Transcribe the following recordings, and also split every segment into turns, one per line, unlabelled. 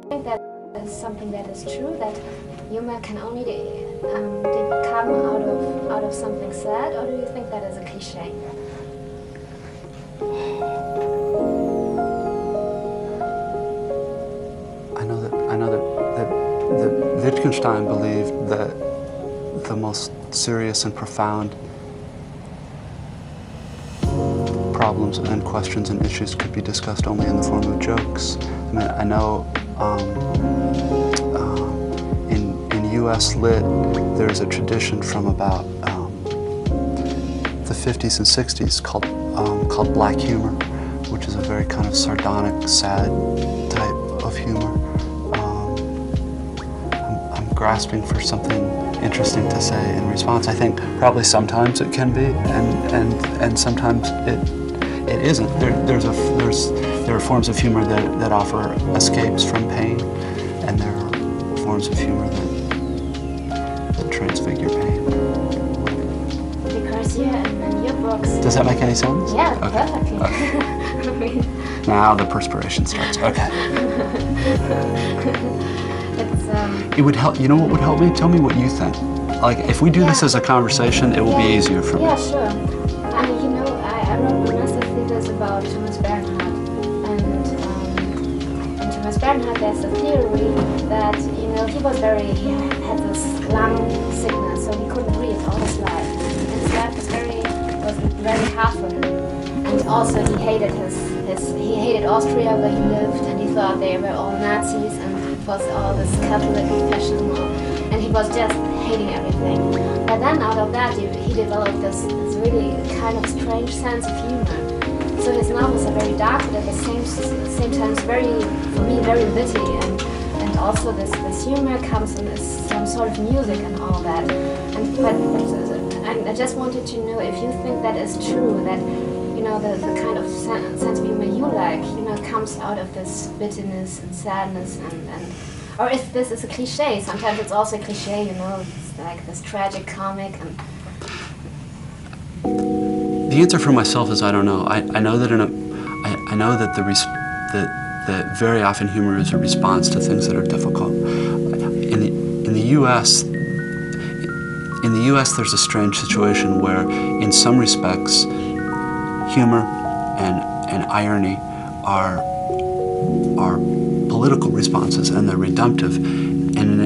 think that is something that is true, that humor can only come out of something sad, or do you think that is a cliche?
I know that Wittgenstein believed that the most serious and profound problems and questions and issues could be discussed only in the form of jokes. I mean, I know in U.S. lit, there's a tradition from about the 50s and 60s called black humor, which is a very kind of sardonic, sad type of humor. I'm grasping for something interesting to say in response. I think probably sometimes it can be, and sometimes it isn't. There are forms of humor that offer escapes from pain, and there are forms of humor that transfigure pain.
Because in your books...
Does that make any sense?
Yeah,
okay.
Perfectly.
Okay. Now the perspiration starts. Okay. It would help. You know what would help me? Tell me what you think. Like, if we do this as a conversation, it will be easier for me.
Yeah, sure. I mean, you know, I wrote massive thesis about Thomas Bernhard, and in Thomas Bernhard there's a theory that, you know, he had this lung sickness, so he couldn't breathe all his life, and his life was very hard for him. And also he hated he hated Austria where he lived, and he thought they were all Nazis, and it was all this Catholic fashion, and he was just hating everything. But then out of that, he developed this really kind of strange sense of humor. So his novels are very dark, but at the same time, for me, very witty, and also this humor comes in some sort of music and all that. But I just wanted to know if you think that is true, that, you know, the kind of sense of humor you like, you know, comes out of this bitterness and sadness, and or if this is a cliche. Sometimes it's also a cliche, you know, it's like this tragic comic. And
the answer for myself is I don't know. I know that I know that that very often humor is a response to things that are difficult. In the U.S., there's a strange situation where, in some respects, humor and irony are political responses, and they're redemptive. And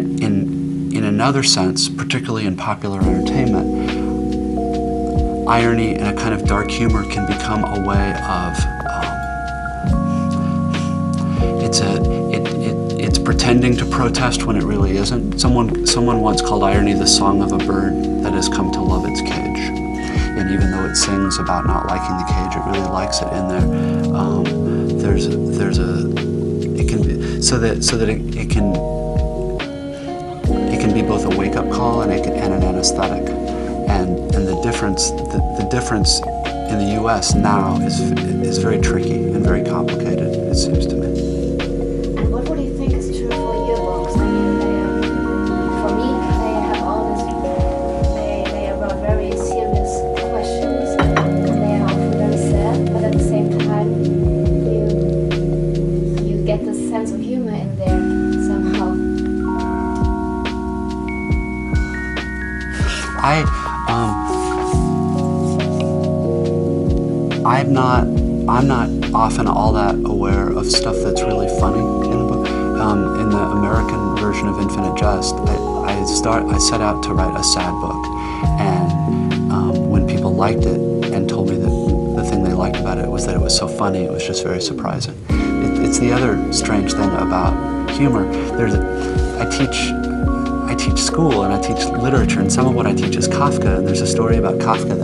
in another sense, particularly in popular entertainment, irony and a kind of dark humor can become a way of it's pretending to protest when it really isn't. Someone once called irony the song of a bird that has come to love its cage, and even though it sings about not liking the cage, it really likes it in there. It can be so that it can be both a wake-up call and an anesthetic. And the difference in the U.S. now is very tricky and very complicated, it seems to me.
And what would you think is true for your books? I mean, for me, they have all this. They are about very serious questions, and they are often very sad. But at the same time, you get this sense of humor in there somehow.
I'm not often all that aware of stuff that's really funny in the book. In the American version of Infinite Jest, I set out to write a sad book, and when people liked it and told me that the thing they liked about it was that it was so funny, it was just very surprising. It's the other strange thing about humor. I teach school and I teach literature, and some of what I teach is Kafka, and there's a story about Kafka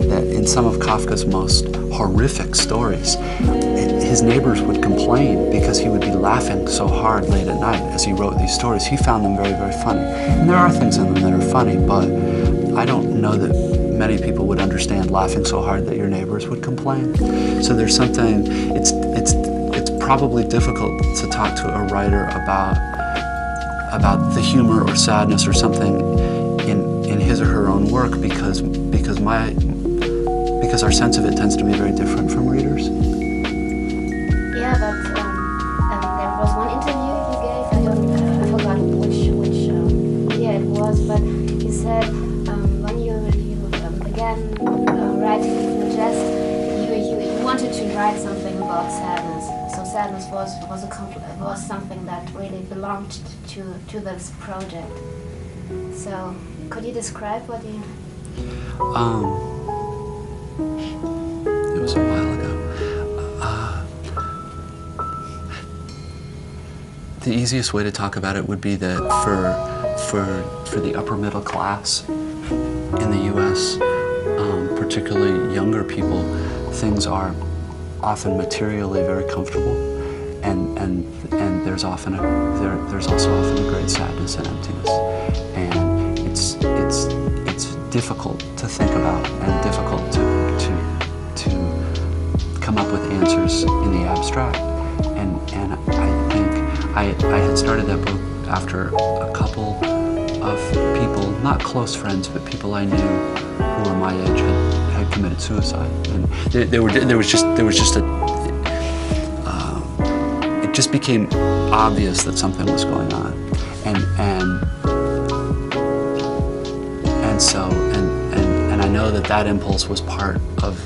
that in some of Kafka's most horrific stories, his neighbors would complain because he would be laughing so hard late at night as he wrote these stories. He found them very, very funny. And there are things in them that are funny, but I don't know that many people would understand laughing so hard that your neighbors would complain. So there's something, it's probably difficult to talk to a writer about the humor or sadness or something in his or her own work because our sense of it tends to be very different from readers.
Yeah, but there was one interview you gave write something about sadness. So sadness was something that really belonged to this project. So could you describe what you?
It was a while ago. The easiest way to talk about it would be that for the upper middle class in the U.S., particularly younger people, things are often materially very comfortable, and there's also often a great sadness and emptiness, and it's difficult to think about and difficult to come up with answers in the abstract, and I think I had started that book after a couple of people, not close friends, but people I knew who were my age had committed suicide, and it just became obvious that something was going on, and I know that impulse was part of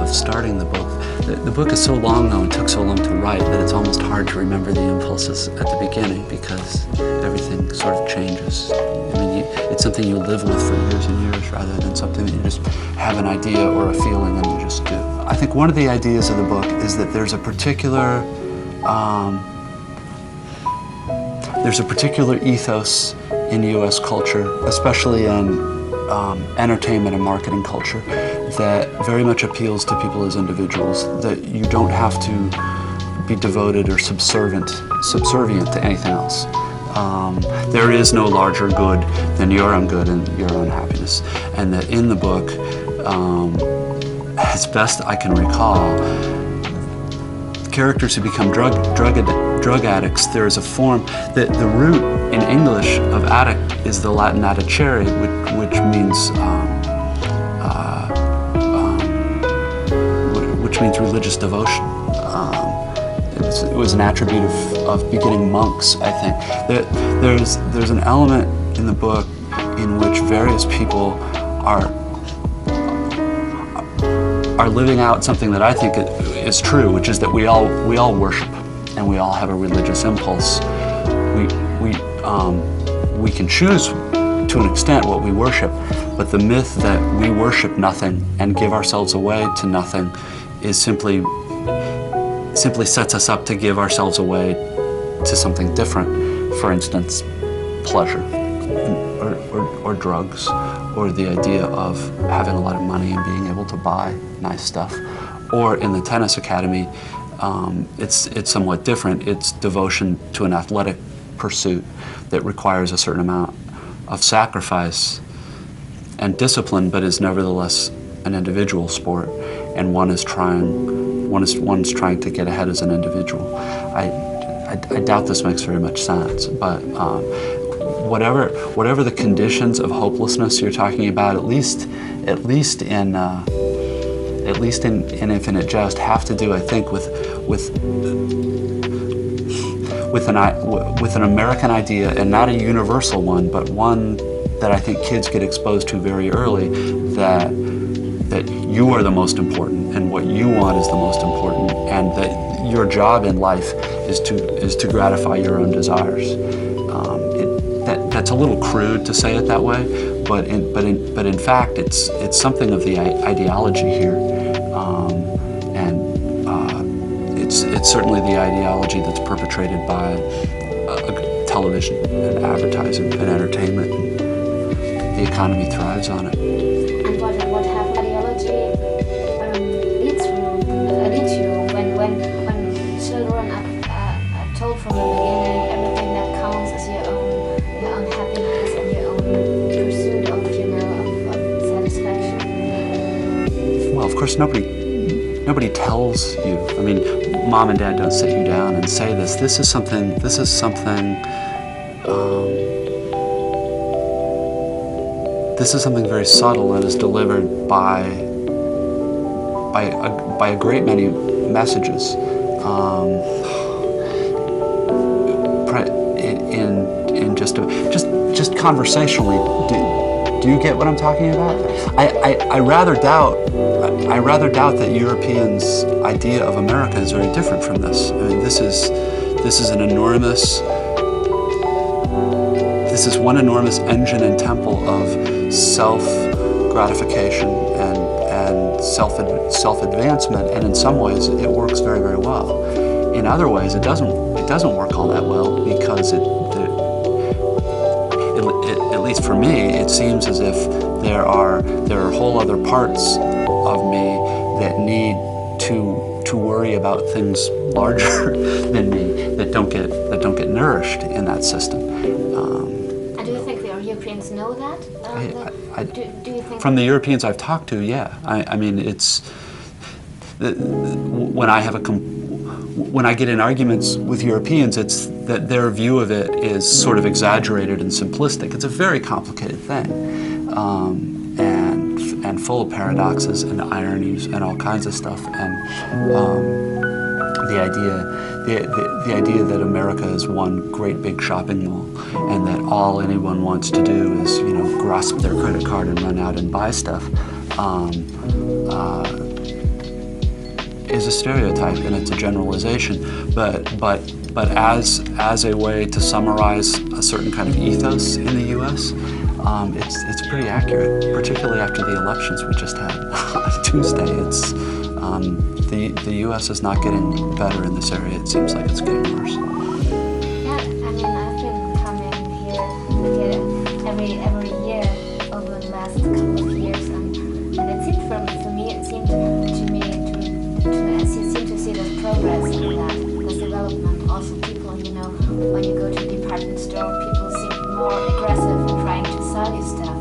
starting the book. The book is so long though, and took so long to write, that it's almost hard to remember the impulses at the beginning because everything sort of changes. I mean, it's something you live with for years and years rather than something that you just have an idea or a feeling and you just do. I think one of the ideas of the book is that there's a particular ethos in U.S. culture, especially in entertainment and marketing culture, that very much appeals to people as individuals, that you don't have to be devoted or subservient to anything else. There is no larger good than your own good and your own happiness. And that in the book, as best I can recall, characters who become drug addicts, there is a form that the root in English of addict is the Latin addicere, which means religious devotion. It was an attribute of beginning monks, I think. There's an element in the book in which various people are living out something that I think is true, which is that we all worship and we all have a religious impulse. We can choose to an extent what we worship, but the myth that we worship nothing and give ourselves away to nothing is simply sets us up to give ourselves away to something different. For instance, pleasure, or drugs, or the idea of having a lot of money and being able to buy nice stuff. Or in the tennis academy, it's somewhat different. It's devotion to an athletic pursuit that requires a certain amount of sacrifice and discipline, but is nevertheless an individual sport, and one's trying to get ahead as an individual. I doubt this makes very much sense, but whatever the conditions of hopelessness you're talking about, at least in Infinite Jest, have to do, I think, with an American idea, and not a universal one, but one that I think kids get exposed to very early, that you are the most important, and what you want is the most important, and that your job in life is to gratify your own desires. That's a little crude to say it that way, but in fact it's something of the ideology here, and it's certainly the ideology that's perpetrated by television and advertising and entertainment. The economy thrives on it.
And what have ideology leads you when children are told from the beginning everything that counts is your own happiness and your own pursuit of satisfaction?
Well, of course, nobody tells you. I mean, mom and dad don't sit you down and say this. This is something. This is something very subtle and is delivered by a great many messages. In just conversationally, Do you get what I'm talking about? I rather doubt that Europeans' idea of America is very different from this. I mean, this is one enormous engine and temple of self-gratification and self-advancement, and in some ways it works very, very well. In other ways, it doesn't work all that well, because at least for me, it seems as if there are whole other parts of me that need to worry about things larger than me, that don't get nourished in that system.
And do you think the Europeans know that? Do you think
from the Europeans I've talked to, yeah. I mean, it's when I get in arguments with Europeans, it's that their view of it is sort of exaggerated and simplistic. It's a very complicated thing, and full of paradoxes and ironies and all kinds of stuff. And the idea that America is one great big shopping mall, and that all anyone wants to do is, grasp their credit card and run out and buy stuff, is a stereotype, and it's a generalization. But as a way to summarize a certain kind of ethos in the U.S., it's pretty accurate, particularly after the elections we just had on Tuesday. It's the U.S. is not getting better in this area. It seems like it's getting worse.
Yeah, I mean, I've been coming here every year over the last couple of years, and it seemed to me I seem to see the progress in that, this development. Also, people, when you go to a department store, people seem more aggressive in trying to sell you stuff.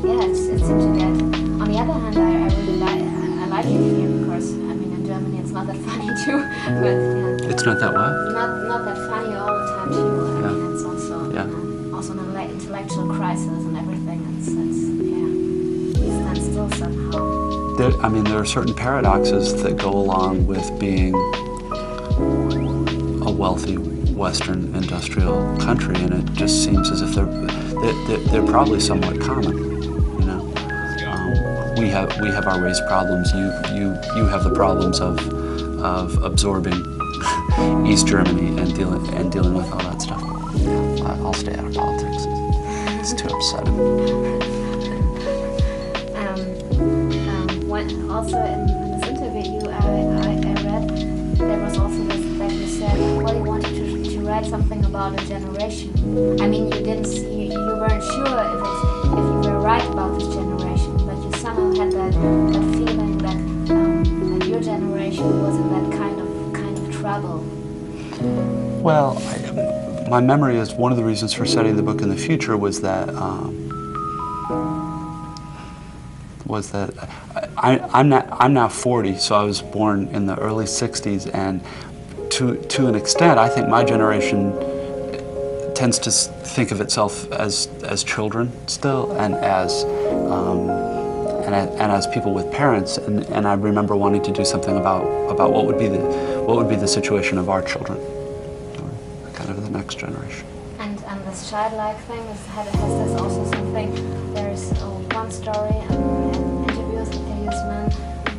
Yeah, it seems to get. On the other hand, I really like it here, because I mean, in Germany it's not that funny too. But yeah,
It's not that what?
not that funny all the time too. I mean, it's also also an intellectual crisis and everything. It's you stand still somehow.
There are certain paradoxes that go along with being a wealthy Western industrial country, and it just seems as if they're probably somewhat common. We have our race problems. You have the problems of absorbing East Germany and dealing with all that stuff. I'll stay out of politics. It's too upsetting.
Also in this interview I read, there was also this that you said, well, you wanted to write something about a generation. I mean, you weren't sure if you were right about this generation, but you somehow had that feeling that your generation was in that kind of trouble.
Well, my memory is one of the reasons for studying the book in the future was that I'm now 40, so I was born in the early '60s, and to an extent, I think my generation tends to think of itself as children still, and as people with parents, and I remember wanting to do something about what would be the situation of our children, or kind of the next generation.
And this childlike thing has this also something. There's one story in interviews with Elias Mann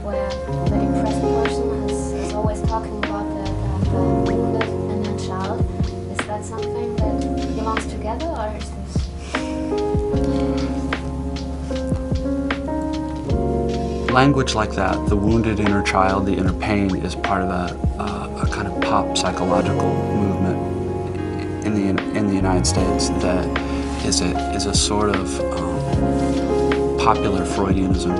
where the depressed person is always talking about the wounded inner child. Is that something that belongs together, or is this?
Language like that, the wounded inner child, the inner pain, is part of a kind of pop psychological movement in the United States that is a sort of popular Freudianism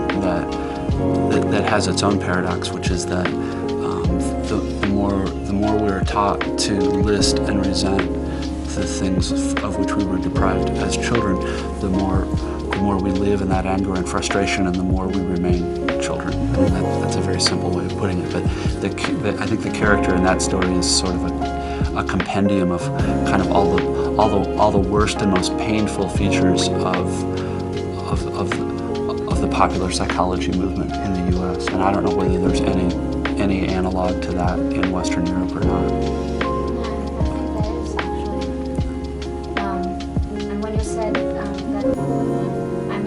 that has its own paradox, which is that the more we're taught to list and resent the things of which we were deprived as children, the more we live in that anger and frustration, and the more we remain children. I mean, that's a very simple way of putting it, but I think the character in that story is sort of a compendium of kind of all the worst and most painful features of the popular psychology movement in the U.S. And I don't know whether there's any analog to that in Western Europe or not.
And when you said that, I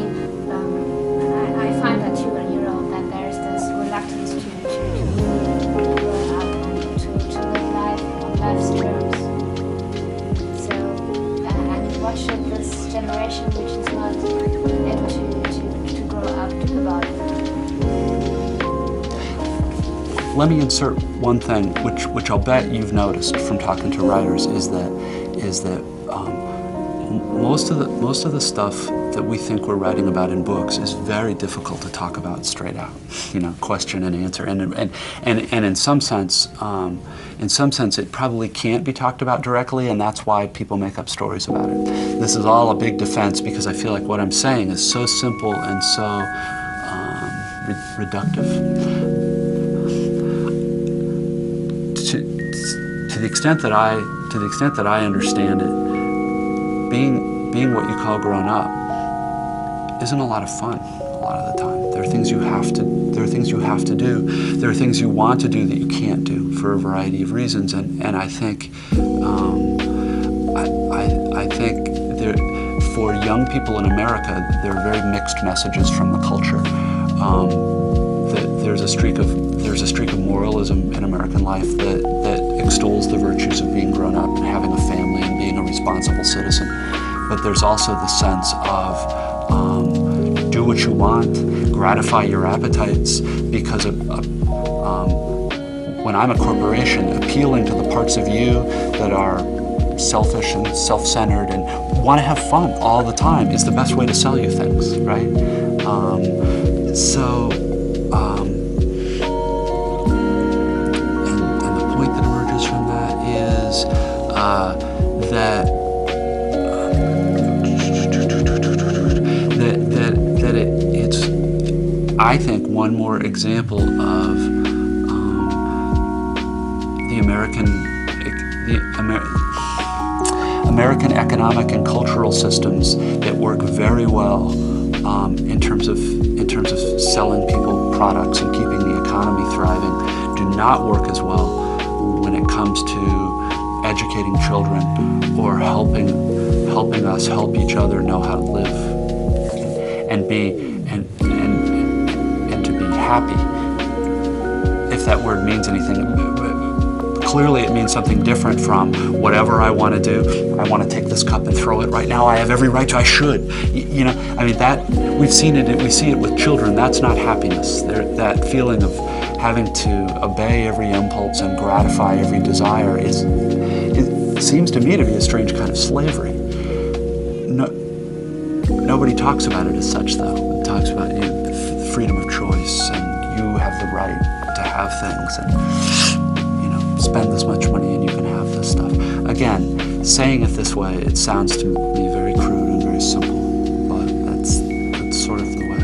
let me insert one thing, which I'll bet you've noticed from talking to writers, is that most of the stuff that we think we're writing about in books is very difficult to talk about straight out. You know, question and answer, and in some sense, it probably can't be talked about directly, and that's why people make up stories about it. This is all a big defense because I feel like what I'm saying is so simple and so reductive. To the extent that I understand it, being what you call grown up isn't a lot of fun a lot of the time. There are things you have to do. There are things you want to do that you can't do for a variety of reasons. And I think I think there, for young people in America, there are very mixed messages from the culture. That there's a streak of moralism in American life that extols the virtues of being grown up and having a family and being a responsible citizen. But there's also the sense of do what you want, gratify your appetites, because when I'm a corporation, appealing to the parts of you that are selfish and self-centered and want to have fun all the time is the best way to sell you things, right? And the point that emerges from that is that it's, I think, one more example of the American economic and cultural systems that work very well in terms of selling people products and keeping the economy thriving, do not work as well when it comes to educating children or helping us help each other know how to live and to be happy, if that word means anything. Clearly it means something different from whatever I want to do. I want to take this cup and throw it right now. I have every right to. I should. You know, I mean, that we see it with children. That's not happiness. That feeling of having to obey every impulse and gratify every desire it seems to me to be a strange kind of slavery. Nobody talks about it as such, though. It talks about the freedom of choice, and you have the right to have things, and spend this much money and you can have this stuff. Again, saying it this way, it sounds to me very crude and very simple, but that's sort of the way.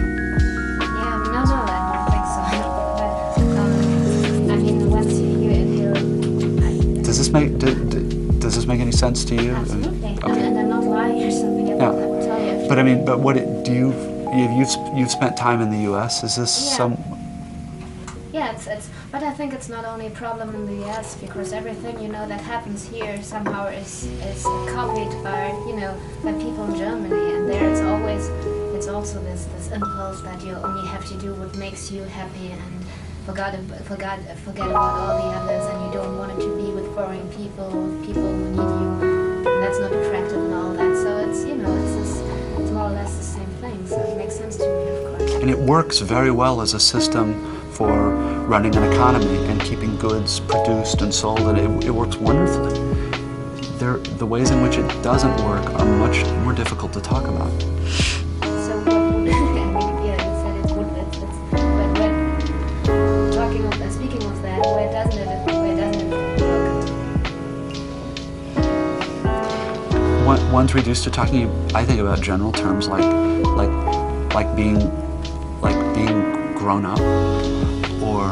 Yeah, no, I don't think so. But I mean, once you
does this make any sense to you?
Absolutely.
Okay.
And I'm not lying or something. I will tell you.
But I mean, you've spent time in the U.S. Is this some?
Yeah, but I think it's not only a problem in the U.S. because everything that happens here somehow is copied by by people in Germany, and there it's also this impulse that you only have to do what makes you happy and forget about all the others, and you don't want to be with foreign people who need you, and that's not attractive and all that. So it's it's more or less the same thing. So it makes sense to me, of course.
And it works very well as a system for running an economy and keeping goods produced and sold, and it works wonderfully. The ways in which it doesn't work are much more difficult to talk about.
So what you said it would, but speaking of that, where doesn't it work?
One's reduced to talking, I think, about general terms like being grown up, or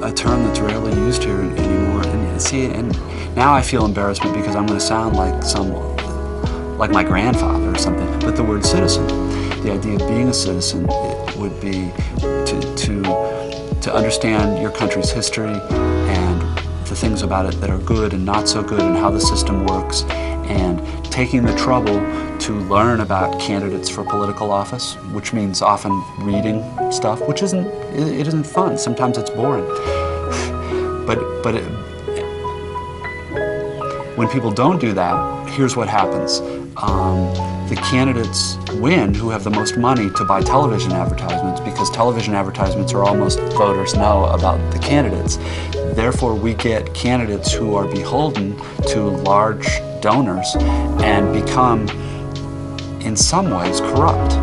a term that's rarely used here anymore. And see, and now I feel embarrassment because I'm going to sound like my grandfather or something. But the word citizen, the idea of being a citizen, it would be to understand your country's history and the things about it that are good and not so good, and how the system works, and taking the trouble to learn about candidates for political office, which means often reading stuff, which isn't fun. Sometimes it's boring. But when people don't do that, here's what happens. the candidates win who have the most money to buy television advertisements, because television advertisements are all most voters know about the candidates. Therefore, we get candidates who are beholden to large donors and become, in some ways, corrupt,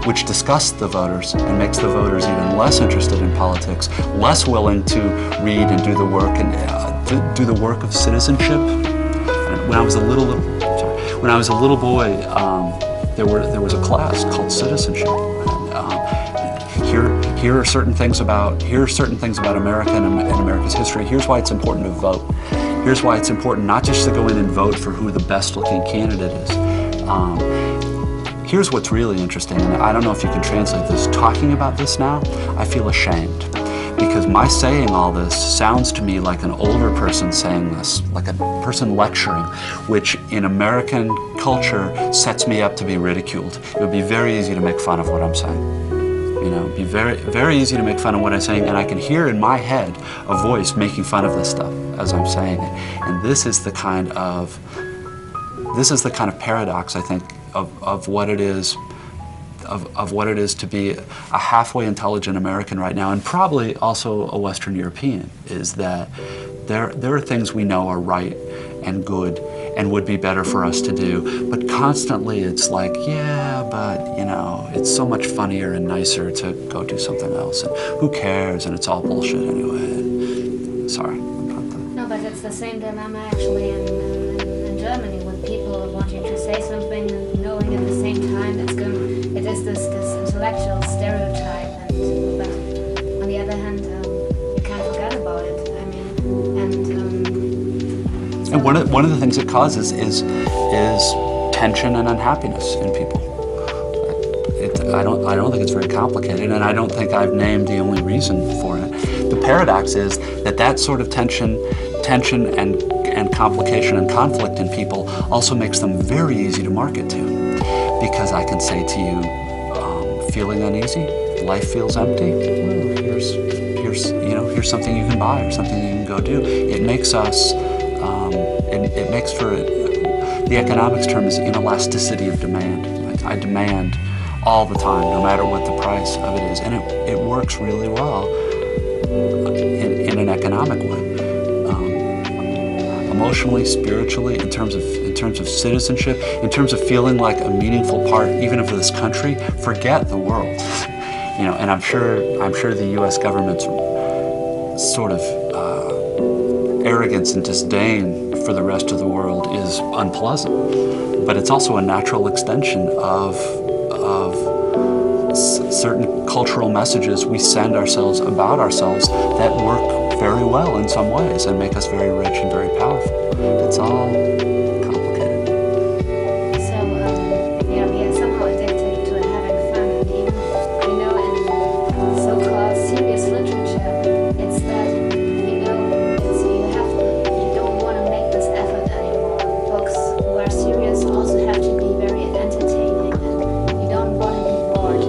which disgusts the voters and makes the voters even less interested in politics, less willing to read and do the work and do the work of citizenship. And when I was a little boy, there was a class called citizenship. And, here are certain things about America and America's history. Here's why it's important to vote. Here's why it's important not just to go in and vote for who the best-looking candidate is. Here's what's really interesting, and I don't know if you can translate this. Talking about this now, I feel ashamed, because my saying all this sounds to me like an older person saying this, like a person lecturing, which in American culture sets me up to be ridiculed. It would be very easy to make fun of what I'm saying. You know, it'd be very, very easy to make fun of what I'm saying, and I can hear in my head a voice making fun of this stuff as I'm saying it. And this is the kind of paradox, I think, of what it is, of what it is to be a halfway intelligent American right now, and probably also a Western European, is that there are things we know are right and good and would be better for us to do, but constantly it's like, yeah, but you know, it's so much funnier and nicer to go do something else, and who cares, and it's all bullshit anyway. Sorry about that.
No, but it's the same dilemma actually in Germany, with people wanting to say something and knowing at the same time it is this intellectual stereotype, but on the other hand, you can't forget about it. I mean,
and one of the things it causes is tension and unhappiness in people. I don't think it's very complicated, and I don't think I've named the only reason for it. The paradox is that sort of tension and complication and conflict in people also makes them very easy to market to, because I can say to you, feeling uneasy, life feels empty. Well, here's something you can buy or something you can go do. It makes us. It makes for the economics term is inelasticity of demand. Like, I demand all the time, no matter what the price of it is, and it works really well in an economic way. Emotionally, spiritually, in terms of citizenship, in terms of feeling like a meaningful part even of this country, forget the world. You know, and I'm sure the U.S. government's sort of arrogance and disdain for the rest of the world is unpleasant, but it's also a natural extension of certain cultural messages we send ourselves about ourselves that work very well in some ways and make us very rich and very powerful. It's all complicated.
So, we are somehow addicted to having fun, and even, you know, in so-called serious literature, it's that, you don't want to make this effort anymore. Books who are serious also have to be very entertaining, and you don't want to be bored.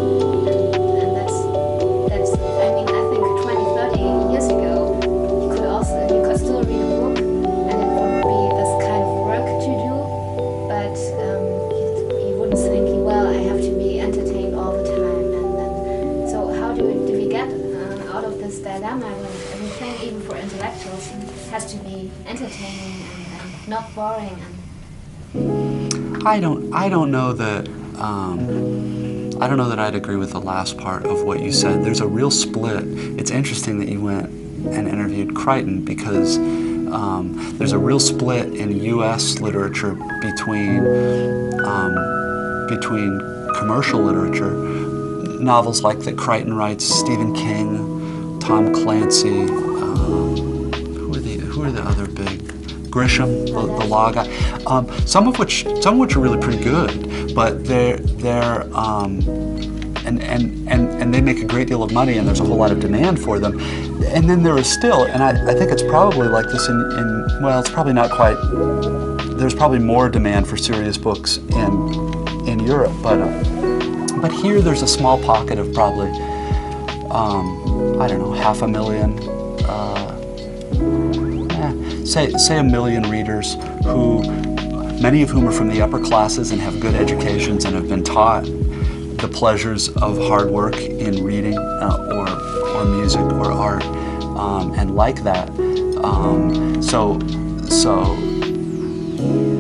And that's, I mean, I think 20, 30 years ago, you could still read a book, and it would be this kind of work to do, but you wouldn't think, well, I have to be entertained all the time. And then, so how do we get out of this dilemma when everything, even for intellectuals, has to be entertaining and not boring?
I don't know that. I don't know that I'd agree with the last part of what you said. There's a real split. It's interesting that you went and interviewed Crichton, because there's a real split in U.S. literature between commercial literature, novels like that Crichton writes, Stephen King, Tom Clancy, who are the other big, Grisham, the law guy, some of which are really pretty good, but they're and they make a great deal of money, and there's a whole lot of demand for them. And then there is still, and I think it's probably like this well, it's probably not quite, there's probably more demand for serious books in Europe, but here there's a small pocket of probably, I don't know, 500,000, say 1 million readers who many of whom are from the upper classes and have good educations and have been taught the pleasures of hard work in reading or music or art, and like that.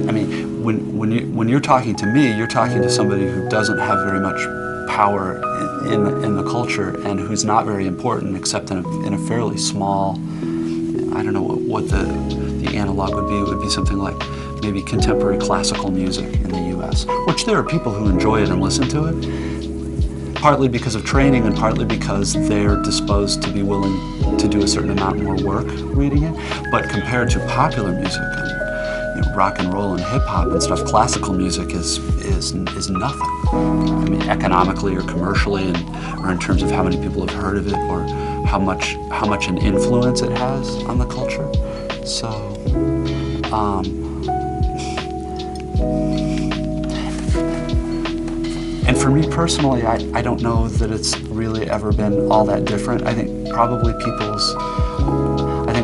I mean, when you're talking to me, you're talking to somebody who doesn't have very much power in the culture and who's not very important except in a fairly small, I don't know what the analog would be. It would be something like maybe contemporary classical music in the U.S., which there are people who enjoy it and listen to it, partly because of training and partly because they're disposed to be willing to do a certain amount more work reading it. But compared to popular music and rock and roll and hip hop and stuff, classical music is nothing. I mean, economically or commercially, or in terms of how many people have heard of it or how much an influence it has on the culture. So, and for me personally, I don't know that it's really ever been all that different. I think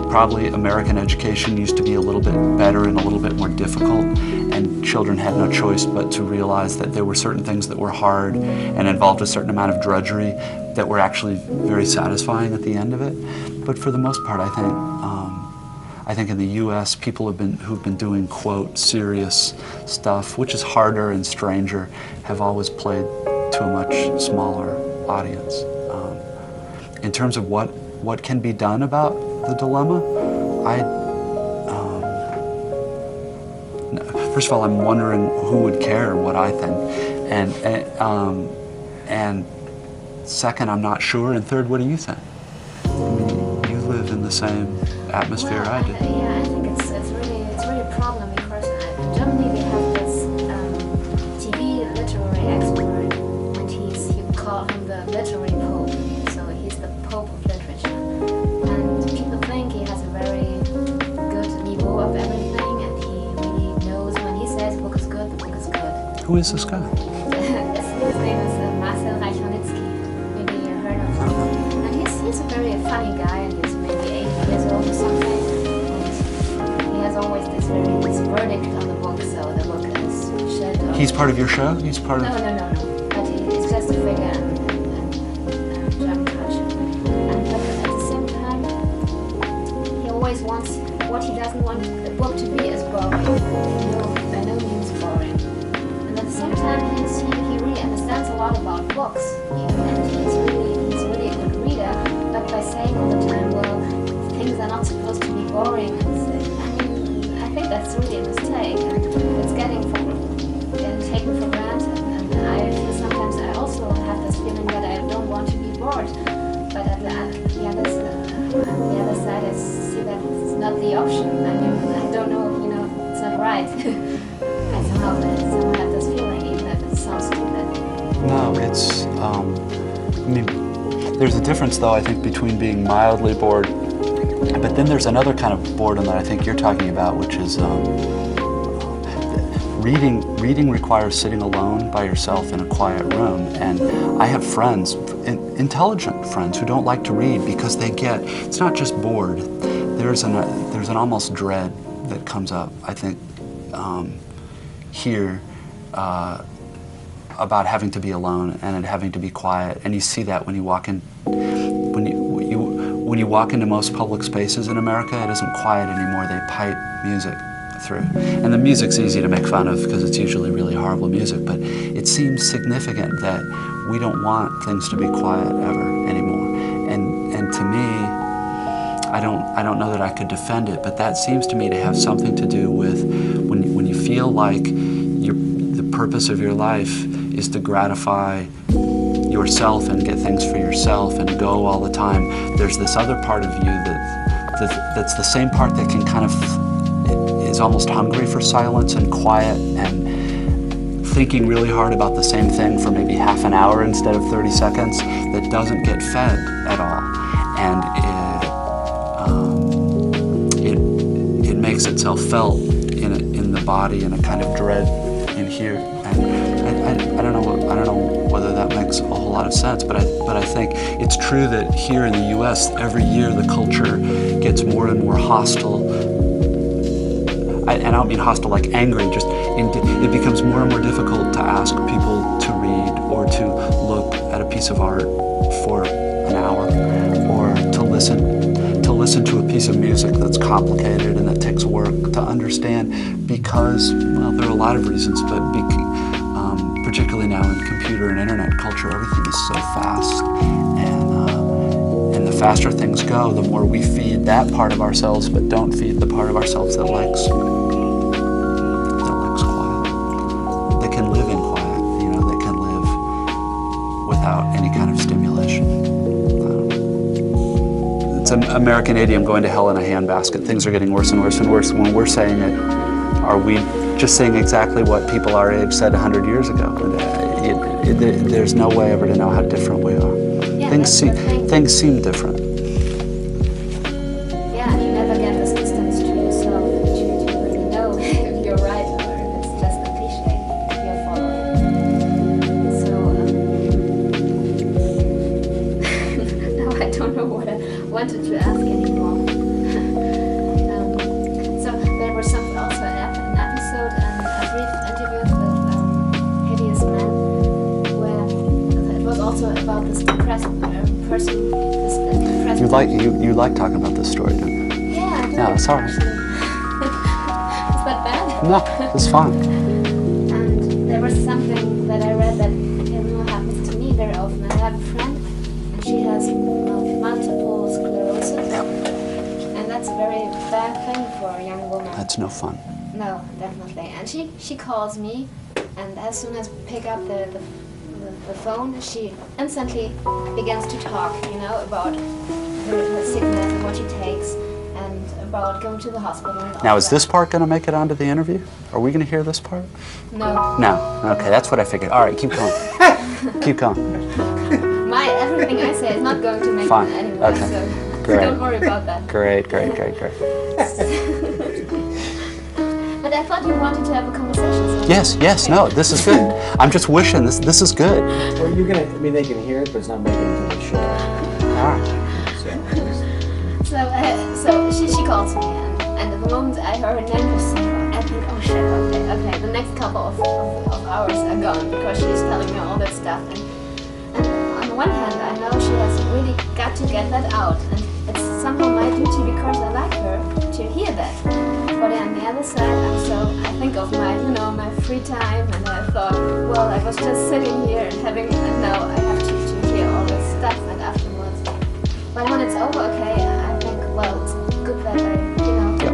probably American education used to be a little bit better and a little bit more difficult, and children had no choice but to realize that there were certain things that were hard and involved a certain amount of drudgery that were actually very satisfying at the end of it. But for the most part, I think in the U.S., people who've been doing, quote, serious stuff, which is harder and stranger, have always played to a much smaller audience. In terms of what can be done about the dilemma, first of all, I'm wondering who would care what I think, and second, I'm not sure, and third, what do you think? I mean, you live in the same atmosphere I do.
Yeah, I think it's really a problem because in Germany we have this TV literary expert, and you call him the literary pope. So he's the pope of literature, and people think he has a very good niveau of everything, and he really knows when he says the book is good, the book is good.
Who is this guy?
His name is Marcel Reicharnitzky. Maybe you heard of him. And he's a very funny guy, and he's maybe 80 years old or something. And he has always this verdict on the book, so the book is shed.
He's part of your show? He's part of...
No. But he's just a figure in German culture. But at the same time, he always wants, what he doesn't want the book to be is boring. By no means boring. And at the same time, he really understands a lot about books. And he's really a good reader. But by saying all the time, well, things are not supposed to be boring, I think that's really a mistake. And it's getting taken for granted. And I feel sometimes I also have this feeling that I don't want to be bored. But at the other side, I see that it's not the option. I mean, I don't know, it's not right. I somehow have this feeling, even if it sounds stupid.
No, it's, I mean, there's a difference though, I think, between being mildly bored, but then there's another kind of boredom that I think you're talking about, which is reading requires sitting alone by yourself in a quiet room. And I have friends, intelligent friends, who don't like to read because it's not just bored, there's an almost dread that comes up, I think, here, about having to be alone and having to be quiet, and you see that when you walk in, when you walk into most public spaces in America. It isn't quiet anymore. They pipe music through, and the music's easy to make fun of because it's usually really horrible music. But it seems significant that we don't want things to be quiet ever anymore. And to me, I don't know that I could defend it, but that seems to me to have something to do with when you feel like the purpose of your life is to gratify yourself and get things for yourself and go all the time. There's this other part of you that's the same part that can kind of is almost hungry for silence and quiet and thinking really hard about the same thing for maybe half an hour instead of 30 seconds, that doesn't get fed at all. And it makes itself felt in the body in a kind of dread in here. And I don't know whether that makes a whole lot of sense, but I think it's true that here in the U.S. every year the culture gets more and more hostile and I don't mean hostile like angry, just it becomes more and more difficult to ask people to read or to look at a piece of art for an hour, or to listen to a piece of music that's complicated and that takes work to understand, because, well, there are a lot of reasons, but particularly now in computer and internet culture, everything is so fast, and the faster things go, the more we feed that part of ourselves, but don't feed the part of ourselves that likes quiet, that can live in quiet, that can live without any kind of stimulation. It's an American idiom, going to hell in a handbasket. Things are getting worse and worse and worse. When we're saying it, are we just saying exactly what people our age said 100 years ago? There's no way ever to know how different we are.
Yeah,
things seem different.
Yeah, and you never get this distance to yourself to really know if you're right or if it's just a cliche you're following. So now I don't know what I wanted to ask anymore. So there was some also an episode and a brief interview with Hideous Man, where it was also about this depressed person. This depressed
You like talking about this story, don't you?
Yeah, I do.
No, it's all right.
Is that bad?
No, it's fine.
And there was something that I read that happens to me very often. I have a friend, and she has multiple sclerosis.
Yep.
And that's a very bad thing for a young woman.
That's no fun.
No, definitely. And she calls me, and as soon as I pick up the phone, she instantly begins to talk, about her sickness and what she takes, and about going to the hospital. And
Now,
all
is
that.
this part going to make it onto the interview? Are we going to hear this part?
No.
No. Okay, that's what I figured. All right, keep going. Keep going.
Everything I say is not going to make
Fine.
it anyway,
Okay.
so
Great.
don't worry about that.
Great.
But I thought you wanted to have a conversation. So
Yes, no, this is good. I'm just wishing this is good.
Well, they can hear it, but it's not making it to the show.
All right.
So she calls me, and at the moment I heard her name, I think, oh shit, okay, the next couple of hours are gone, because she's telling me all that stuff. And on the one hand, I know she has really got to get that out, and it's somehow my duty, because I like her, to hear that. But on the other side, I think of my free time, and I thought, well, I was just sitting here and now I have to hear all this stuff, and afterwards. But when it's over, okay, I think, well, it's good that
Yep.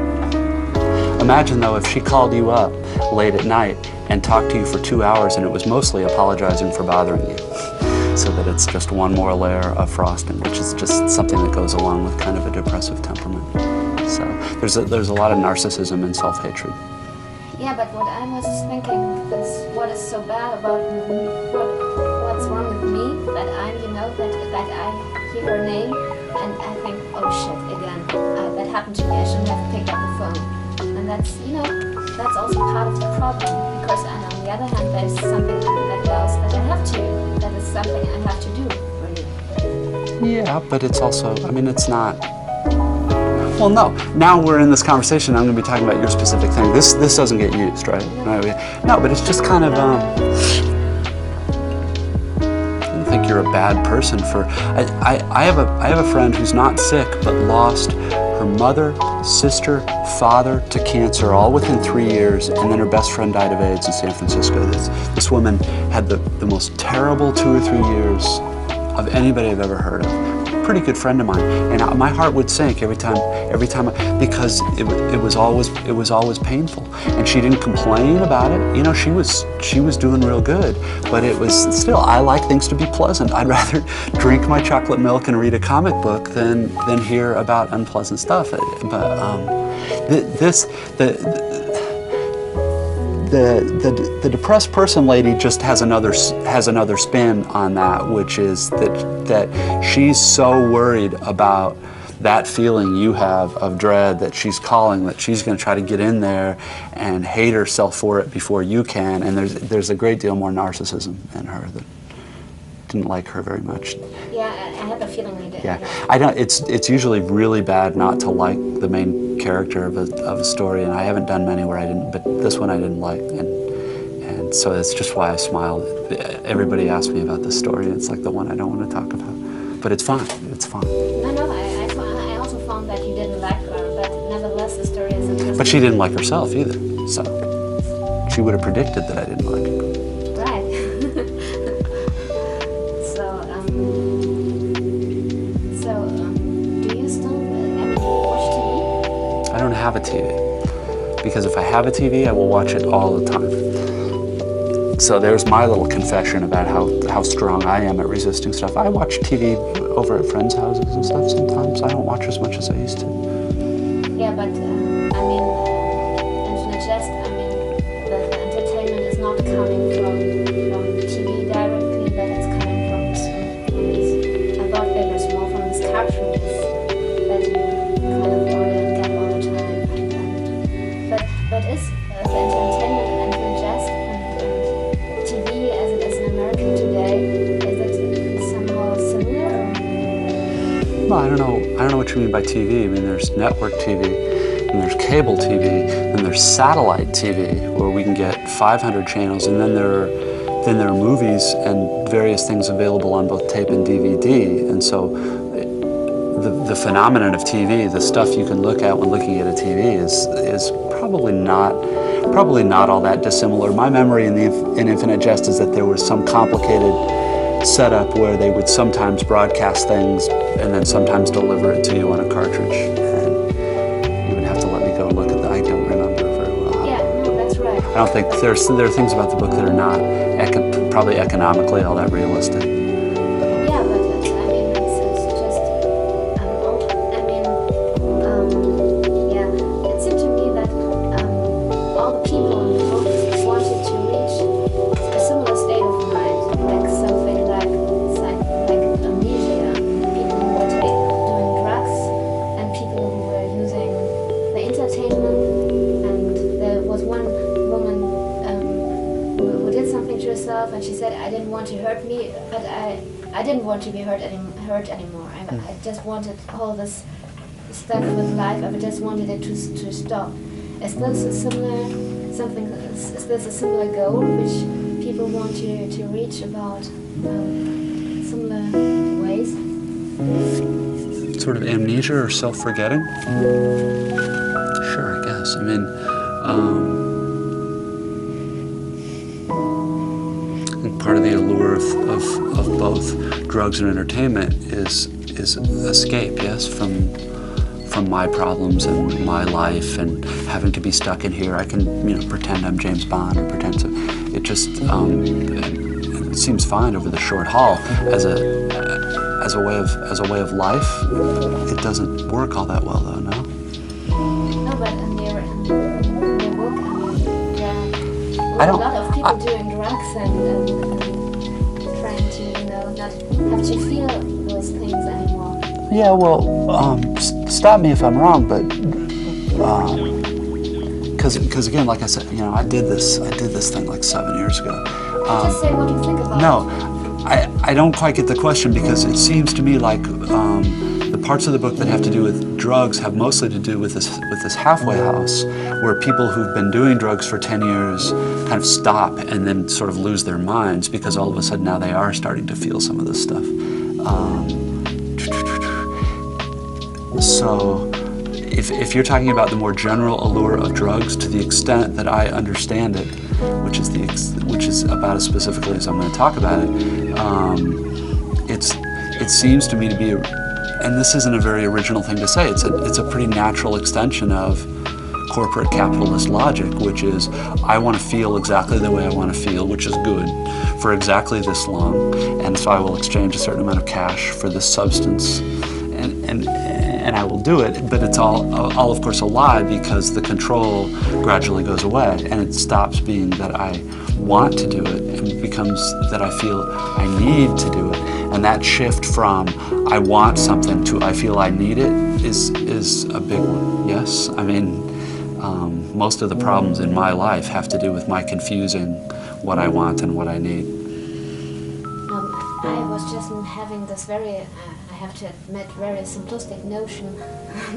Imagine, though, if she called you up late at night and talked to you for 2 hours, and it was mostly apologizing for bothering you, so that it's just one more layer of frosting, which is just something that goes along with kind of a depressive temperament. So there's a lot of narcissism and self-hatred.
Yeah, but what I was thinking is, what is so bad about what's wrong with me, that I'm, that I hear her name and I think, oh shit, again, that happened to me, I shouldn't have picked up the phone. And that's, that's also part of the problem, because on the other hand, there's something that knows that I have to, that is something I have to do, really.
Yeah, but it's also, it's not. Well, no. Now we're in this conversation. I'm going to be talking about your specific thing. This doesn't get used, right? No, but it's just kind of. I don't think you're a bad person for. I have a friend who's not sick but lost her mother, sister, father to cancer all within 3 years, and then her best friend died of AIDS in San Francisco. This woman had the most terrible 2 or 3 years of anybody I've ever heard of. Pretty good friend of mine, and my heart would sink every time, because it was always painful, and she didn't complain about it. She was doing real good, but it was still. I like things to be pleasant. I'd rather drink my chocolate milk and read a comic book than hear about unpleasant stuff. But the depressed person lady just has another spin on that, which is that she's so worried about that feeling you have of dread that she's calling, that she's going to try to get in there and hate herself for it before you can. And there's a great deal more narcissism in her that didn't like her very much.
Yeah, I have a feeling I did.
Yeah, I don't. It's usually really bad not to like the main character of a story, and I haven't done many where I didn't, but this one I didn't like, and so that's just why I smiled. Everybody asked me about this story, and it's like the one I don't want to talk about, but it's fine. It's fine.
No, I also found that you didn't like her, but nevertheless the story is interesting.
But she didn't like herself either, so she would have predicted that I didn't like her.
Right. Do you still watch TV?
I don't have a TV, because if I have a TV, I will watch it all the time. So there's my little confession about how strong I am at resisting stuff. I watch TV over at friends' houses and stuff sometimes. I don't watch as much as I used to.
Yeah, but Infinite Jest, the entertainment is not coming from TV directly, but it's coming from these, I thought they were small, from these cartridges that you kind of order and get all the time. But is the entertainment in Infinite Jest TV as it is in America today, is it somehow similar?
Well, I don't know what you mean by TV. I mean, there's network TV, and there's cable TV, and there's satellite TV, where we can get 500 channels, and then there are movies and various things available on both tape and DVD. And so the phenomenon of TV, the stuff you can look at when looking at a TV, is probably not all that dissimilar. My memory in Infinite Jest is that there was some complicated setup where they would sometimes broadcast things and then sometimes deliver it to you on a cartridge. And you would have to let me go look at that. I don't remember very well.
Yeah, no, that's right.
I don't think there are things about the book that are not probably economically all that realistic.
Yeah, but it's just, it seemed to me that all the people in the book wanted to reach a similar state of mind, like something like amnesia, people who were doing drugs, and people who were using the entertainment. And there was one woman who did something to herself, and she said, "I didn't want to hurt me, but I didn't want to be hurt anymore. I just wanted all this stuff with life. I just wanted it to stop." Is this a similar goal which people want to reach about similar ways?
Sort of amnesia or self-forgetting? Sure, I guess. I mean, I think part of the allure of both drugs and entertainment is escape, yes, from my problems and my life and having to be stuck in here. I can, pretend I'm James Bond or pretend to. It just it seems fine over the short haul as a way of life. It doesn't work all that well, though. No.
No, but in your book, there are a lot of people doing drugs and trying to, not have to feel those things anymore.
Yeah, well, stop me if I'm wrong, but because again, like I said, I did this thing like 7 years ago.
Just say what you think about it.
No, I don't quite get the question, because it seems to me like the parts of the book that have to do with drugs have mostly to do with this halfway house, where people who've been doing drugs for 10 years kind of stop and then sort of lose their minds, because all of a sudden now they are starting to feel some of this stuff. So if you're talking about the more general allure of drugs, to the extent that I understand it, which is about as specifically as I'm going to talk about it, it seems to me to be, and this isn't a very original thing to say, it's a pretty natural extension of corporate capitalist logic, which is, I want to feel exactly the way I want to feel, which is good, for exactly this long, and so I will exchange a certain amount of cash for this substance, and I will do it, but it's all of course a lie, because the control gradually goes away, and it stops being that I want to do it, and becomes that I feel I need to do it. And that shift from I want something to I feel I need it is a big one. Yes, I mean, most of the problems in my life have to do with my confusing what I want and what I need.
I was just having this very have to admit, very simplistic notion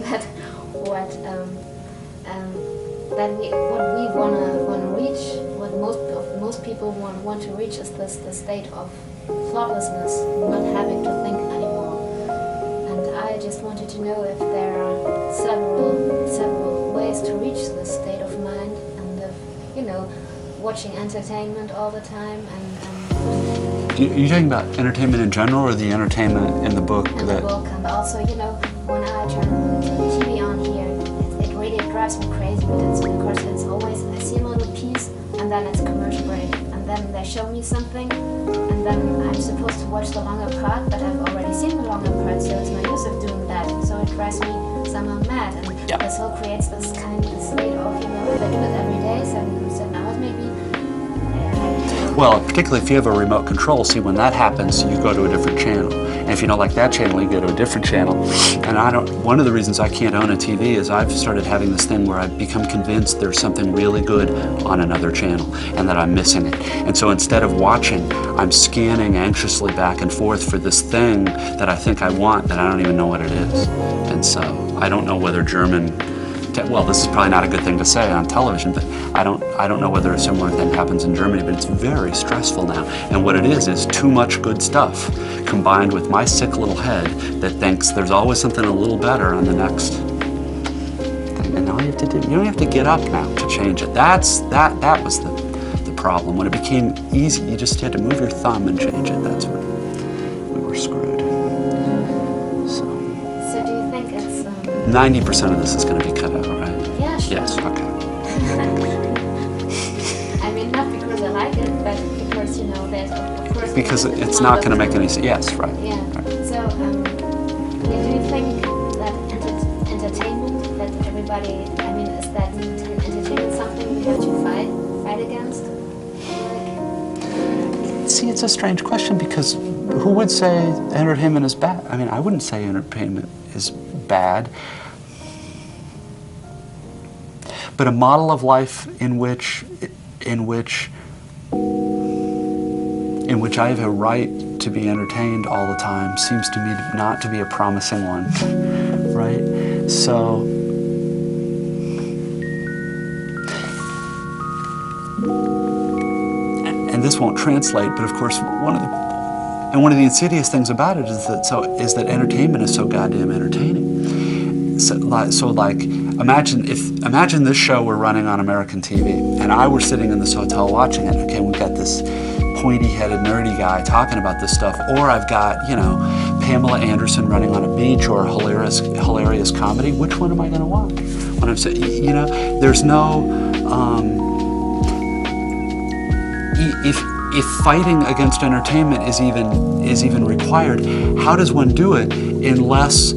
that what we wanna reach, what most people want to reach is the state of thoughtlessness, not having to think anymore. And I just wanted to know if there are several ways to reach this state of mind, and if, watching entertainment all the time and
Are you talking about entertainment in general, or the entertainment in the book?
in the book, and also, when I turn the TV on here, it really drives me crazy, but it's because it's always, I see a little piece, and then it's commercial break, and then they show me something, and then I'm supposed to watch the longer part, but I've already seen the longer part, so it's no use of doing that, so it drives me somehow mad, and this all creates this kind of state of, if I do it every day, 7 hours maybe.
Well, particularly if you have a remote control, see, when that happens, you go to a different channel. And if you don't like that channel, you go to a different channel. And one of the reasons I can't own a TV is I've started having this thing where I've become convinced there's something really good on another channel and that I'm missing it. And so instead of watching, I'm scanning anxiously back and forth for this thing that I think I want that I don't even know what it is. And so I don't know whether well, this is probably not a good thing to say on television, but I don't know whether a similar thing happens in Germany, but it's very stressful now. And what it is too much good stuff combined with my sick little head that thinks there's always something a little better on the next thing. And all you have to do, you don't have to get up now to change it. That was the problem. When it became easy, you just had to move your thumb and change it. That's when we were screwed.
So do you think it's
90% of this is going to be cut out, right?
Yeah, sure.
Yes, okay.
I mean, not because I like it, but because, that of course...
Because it's not going to make any sense. Yes, right.
Yeah.
Right.
So, do you think that entertainment, that everybody... is that entertainment something we have to fight against?
See, it's a strange question, because who would say entertainment is bad? I wouldn't say entertainment is bad. But a model of life in which I have a right to be entertained all the time seems to me not to be a promising one, right? So, and this won't translate, but of course one of the insidious things about it is that entertainment is so goddamn entertaining. So imagine this show were running on American TV, and I were sitting in this hotel watching it. Okay, we've got this pointy-headed, nerdy guy talking about this stuff, or I've got, Pamela Anderson running on a beach, or a hilarious comedy. Which one am I going to watch? When I'm saying, there's no, if fighting against entertainment is even required, how does one do it unless?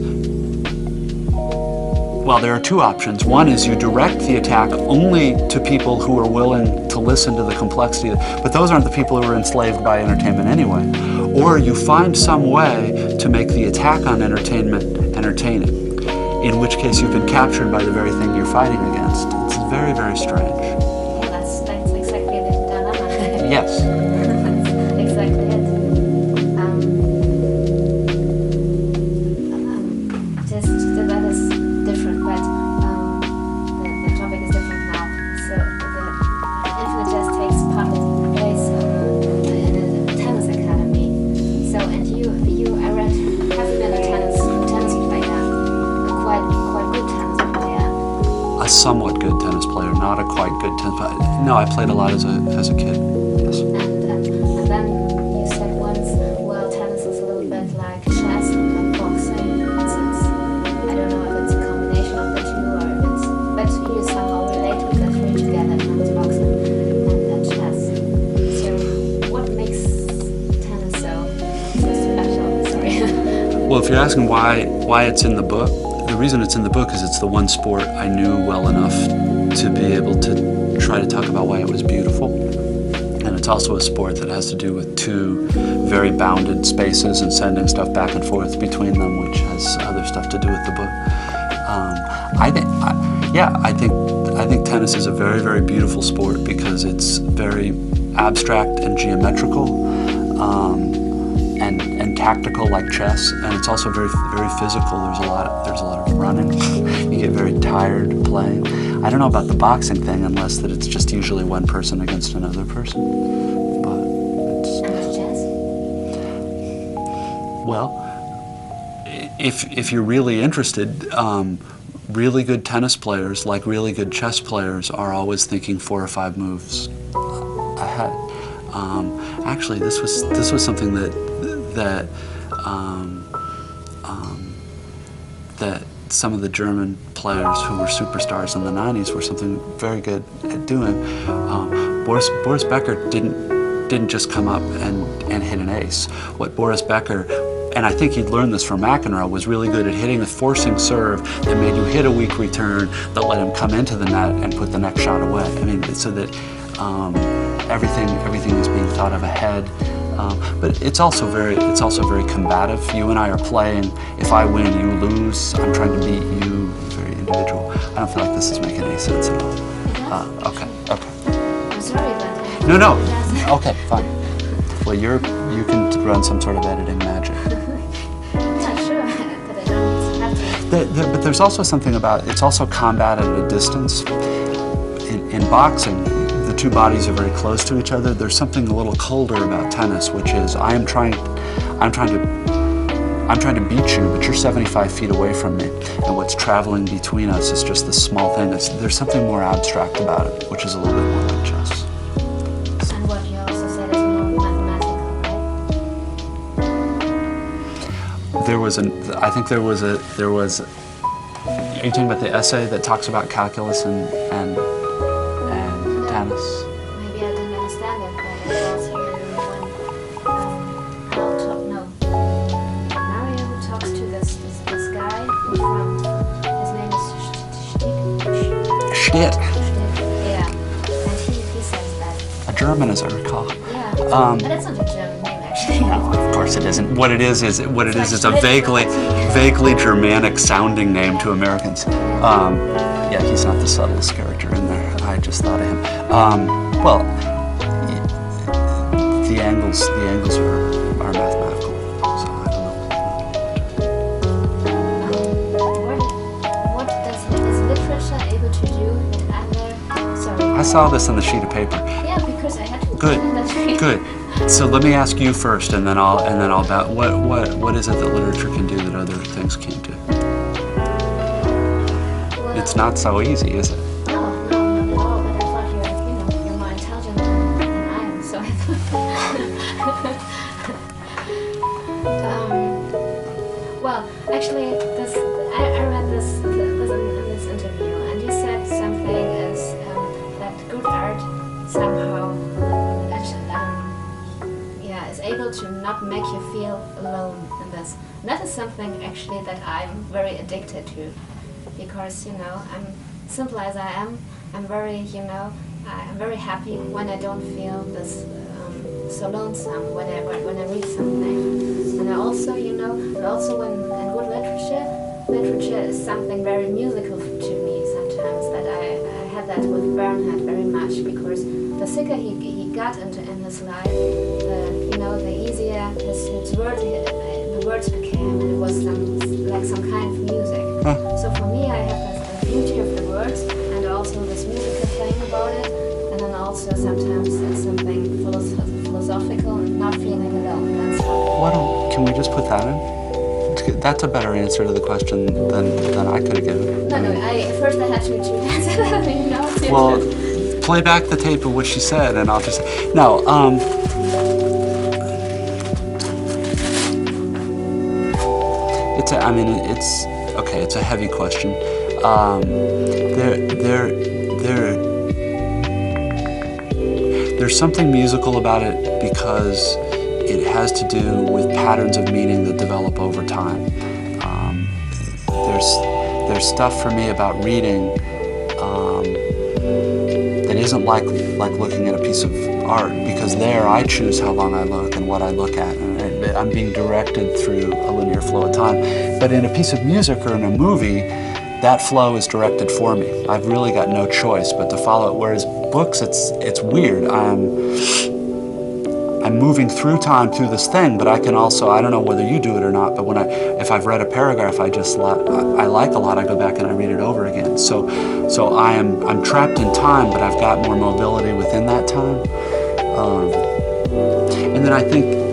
Well, there are two options. One is you direct the attack only to people who are willing to listen to the complexity, but those aren't the people who are enslaved by entertainment anyway. Or you find some way to make the attack on entertainment entertaining, in which case you've been captured by the very thing you're fighting against. It's very, very strange.
Yeah, that's exactly the dilemma.
Yes.
That's exactly it. That is different, but the topic is different now. So the Infinite Jest takes place in a tennis academy. So, and I read, have been a tennis player, a quite good tennis player.
A somewhat good tennis player, not a quite good tennis player. No, I played a lot as a kid. Yes.
And then you said once, well, tennis is a little bit like chess and like boxing. I don't know if it's a combination of the two, but you somehow relate to the three together, tennis, boxing, and chess. So what makes tennis so special? Sorry.
Well, if you're asking why it's in the book, the reason it's in the book is it's the one sport I knew well enough to be able to try to talk about why it was beautiful. And it's also a sport that has to do with two very bounded spaces and sending stuff back and forth between them, which has other stuff to do with the book. I think tennis is a very, very beautiful sport because it's very abstract and geometrical, and tactical like chess, and it's also very physical. There's a lot of running. You get very tired playing. I don't know about the boxing thing unless that it's just usually one person against another person. But it's
chess?
well, if you're really interested, really good tennis players, like really good chess players, are always thinking 4 or 5 moves ahead. Actually, this was something that some of the German players who were superstars in the 90s were something very good at doing. Boris Becker didn't just come up and hit an ace. What Boris Becker, and I think he'd learned this from McEnroe, was really good at hitting a forcing serve that made you hit a weak return that let him come into the net and put the next shot away. I mean, so that everything is being thought of ahead. But it's also very combative. You and I are playing. If I win, you lose. I'm trying to beat you. Very individual. I don't feel like this is making any sense at all. Okay.
I'm sorry, but
No. Okay, fine. Well, you can run some sort of editing magic.
Not sure, but I don't have to.
But there's also something about it's also combat at a distance. In boxing, the two bodies are very close to each other. There's something a little colder about tennis, which is I'm trying to beat you, but you're 75 feet away from me, and what's traveling between us is just this small thing. There's something more abstract about it, which is a little bit more like chess.
And what you also said is more mathematical, right?
There was. Are you talking about the essay that talks about calculus and tennis?
Maybe I didn't understand it, but it was here when Mario talks to this guy from, his name is
Shit.
Yeah, and he says that.
A German, as I recall.
Yeah, but it's not a German name actually.
No, of course it isn't. What it is it's a
like
vaguely Germanic sounding name to Americans. Yeah, he's not the subtlest character in there. I just thought of him. Well, the angles are mathematical. So I don't know.
What is literature able to do that other? Sorry.
I saw this on the sheet of paper.
Yeah, because I had to.
Good. So let me ask you first, and then I'll about what is it that literature can do that other things can't do?
Well,
It's not so easy, is it?
No, not at all. But I thought you're more intelligent than I am, so I thought. Well, actually, I read this in this interview, and you said something is that good art somehow is able to not make you feel alone in this. And that is something actually that I'm very addicted to, because I'm simple as I am. I'm very I'm very happy when I don't feel this so lonesome when I read something. And I also when in good literature is something very musical to me sometimes. That I had that with Bernhard very much, because the thicker he got in his life, the easier the words became, and it was some kind of music. So for me, I have the beauty of the words, and also this musical thing about it, and then also sometimes it's something philosophical and not feeling alone. That's how.
Can we just put that in? That's a better answer to the question than I could have given.
No. First I had to answer.
Well, play back the tape of what she said, and I'll just no. It's a heavy question. There's something musical about it because it has to do with patterns of meaning that develop over time. There's stuff for me about reading that isn't like looking at a piece of art, because there I choose how long I look and what I look at, and I'm being directed through a linear flow of time. But in a piece of music or in a movie, that flow is directed for me. I've really got no choice but to follow it. Whereas books, it's weird. I'm I'm moving through time through this thing, but I can also, I don't know whether you do it or not, but if I've read a paragraph I like a lot, I go back and I read it over again. So I'm trapped in time, but I've got more mobility within that time. And then I think,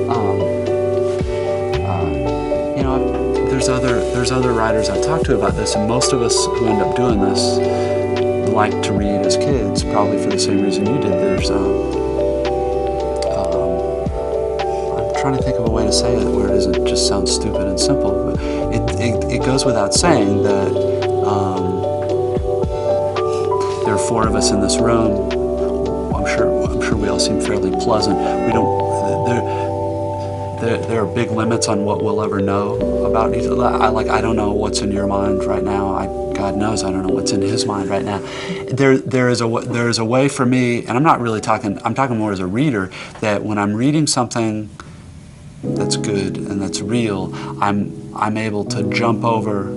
there's other writers I've talked to about this, and most of us who end up doing this like to read as kids, probably for the same reason you did. There's I'm trying to think of a way to say it where it doesn't just sound stupid and simple, but it goes without saying that there are 4 of us in this room. I'm sure we all seem fairly pleasant. We don't. There are big limits on what we'll ever know about each other. I don't know what's in your mind right now. God knows I don't know what's in his mind right now. There is a way for me, and I'm not really talking. I'm talking more as a reader, that when I'm reading something that's good and that's real, I'm able to jump over.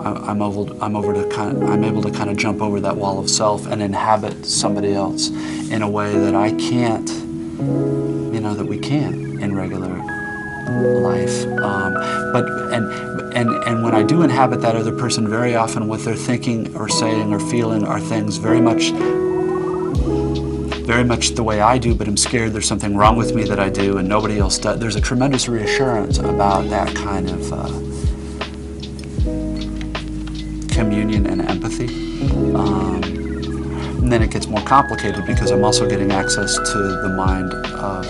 I'm able to kind of jump over that wall of self and inhabit somebody else in a way that I can't, that we can't in regular life. And when I do inhabit that other person, very often what they're thinking or saying or feeling are things very much the way I do, but I'm scared there's something wrong with me that I do and nobody else does. There's a tremendous reassurance about that kind of communion and empathy. And then it gets more complicated because I'm also getting access to the mind of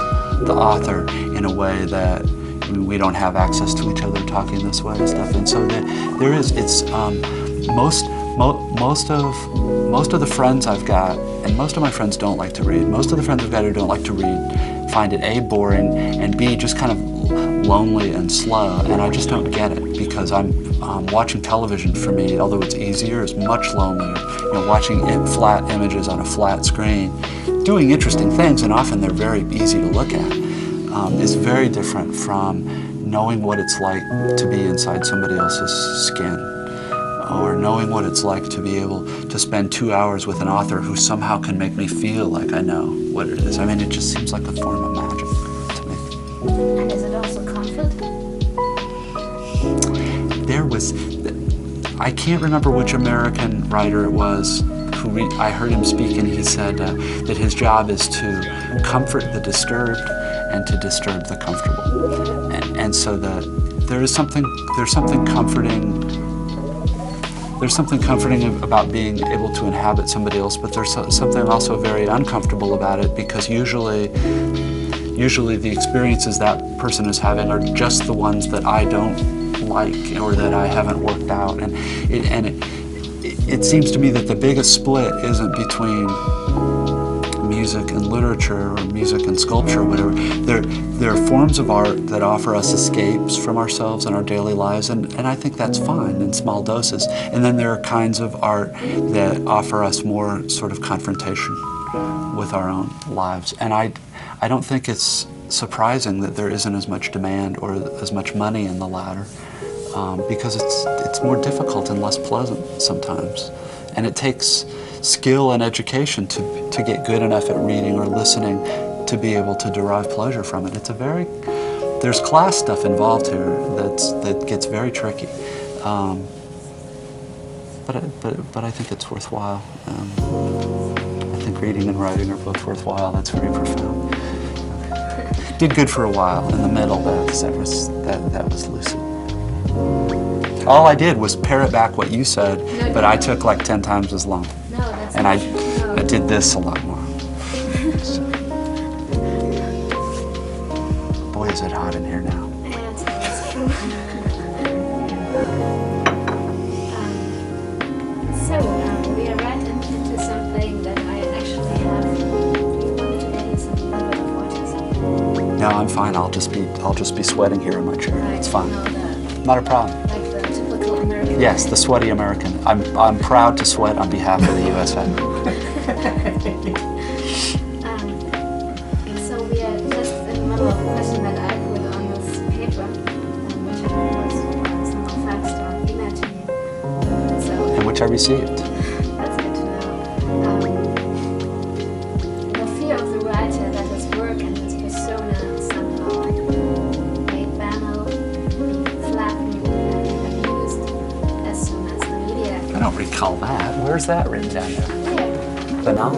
the author in a way that we don't have access to each other talking this way and stuff. And so there is, it's most of the friends I've got, and most of my friends don't like to read. Most of the friends I've got who don't like to read find it A, boring, and B, just kind of lonely and slow. And I just don't get it because watching television for me, although it's easier, is much lonelier. Watching flat images on a flat screen, doing interesting things, and often they're very easy to look at, is very different from knowing what it's like to be inside somebody else's skin, or knowing what it's like to be able to spend 2 hours with an author who somehow can make me feel like I know what it is. I mean, it just seems like a form of magic to me.
And is it also comfort?
I can't remember which American writer it was I heard him speak, and he said that his job is to comfort the disturbed and to disturb the comfortable. And so that there's something comforting about being able to inhabit somebody else, but there's something also very uncomfortable about it, because usually the experiences that person is having are just the ones that I don't like or that I haven't worked out. And it seems to me that the biggest split isn't between music and literature or music and sculpture or whatever. There are forms of art that offer us escapes from ourselves and our daily lives, and I think that's fine in small doses. And then there are kinds of art that offer us more sort of confrontation with our own lives. And I don't think it's surprising that there isn't as much demand or as much money in the latter, because it's more difficult and less pleasant sometimes. And it takes skill and education to get good enough at reading or listening to be able to derive pleasure from it. There's class stuff involved here that gets very tricky. But I think it's worthwhile. I think reading and writing are both worthwhile. That's very profound. Did good for a while. In the middle, that was lucid. All I did was parrot back what you said, but I took like 10 times as long.
No, that's
and I did this a lot more. So. Boy, is it hot in here now.
Yeah, that's true. We are right into something that I actually have. Do you want me to get some little bit of water?
No, I'm fine. I'll just be sweating here in my chair.
Right,
It's fine.
No,
Not a problem.
like the typical American.
Yes, the sweaty American. I'm proud to sweat on behalf of the USA.
So we are just in the middle of a question that I put on this paper, which I was somehow faxed or emailed to you. So
And which I received.
that's good to know. The fear of the writer that his work and his persona
don't recall that. Where's that written down there?
Yeah.
Banal?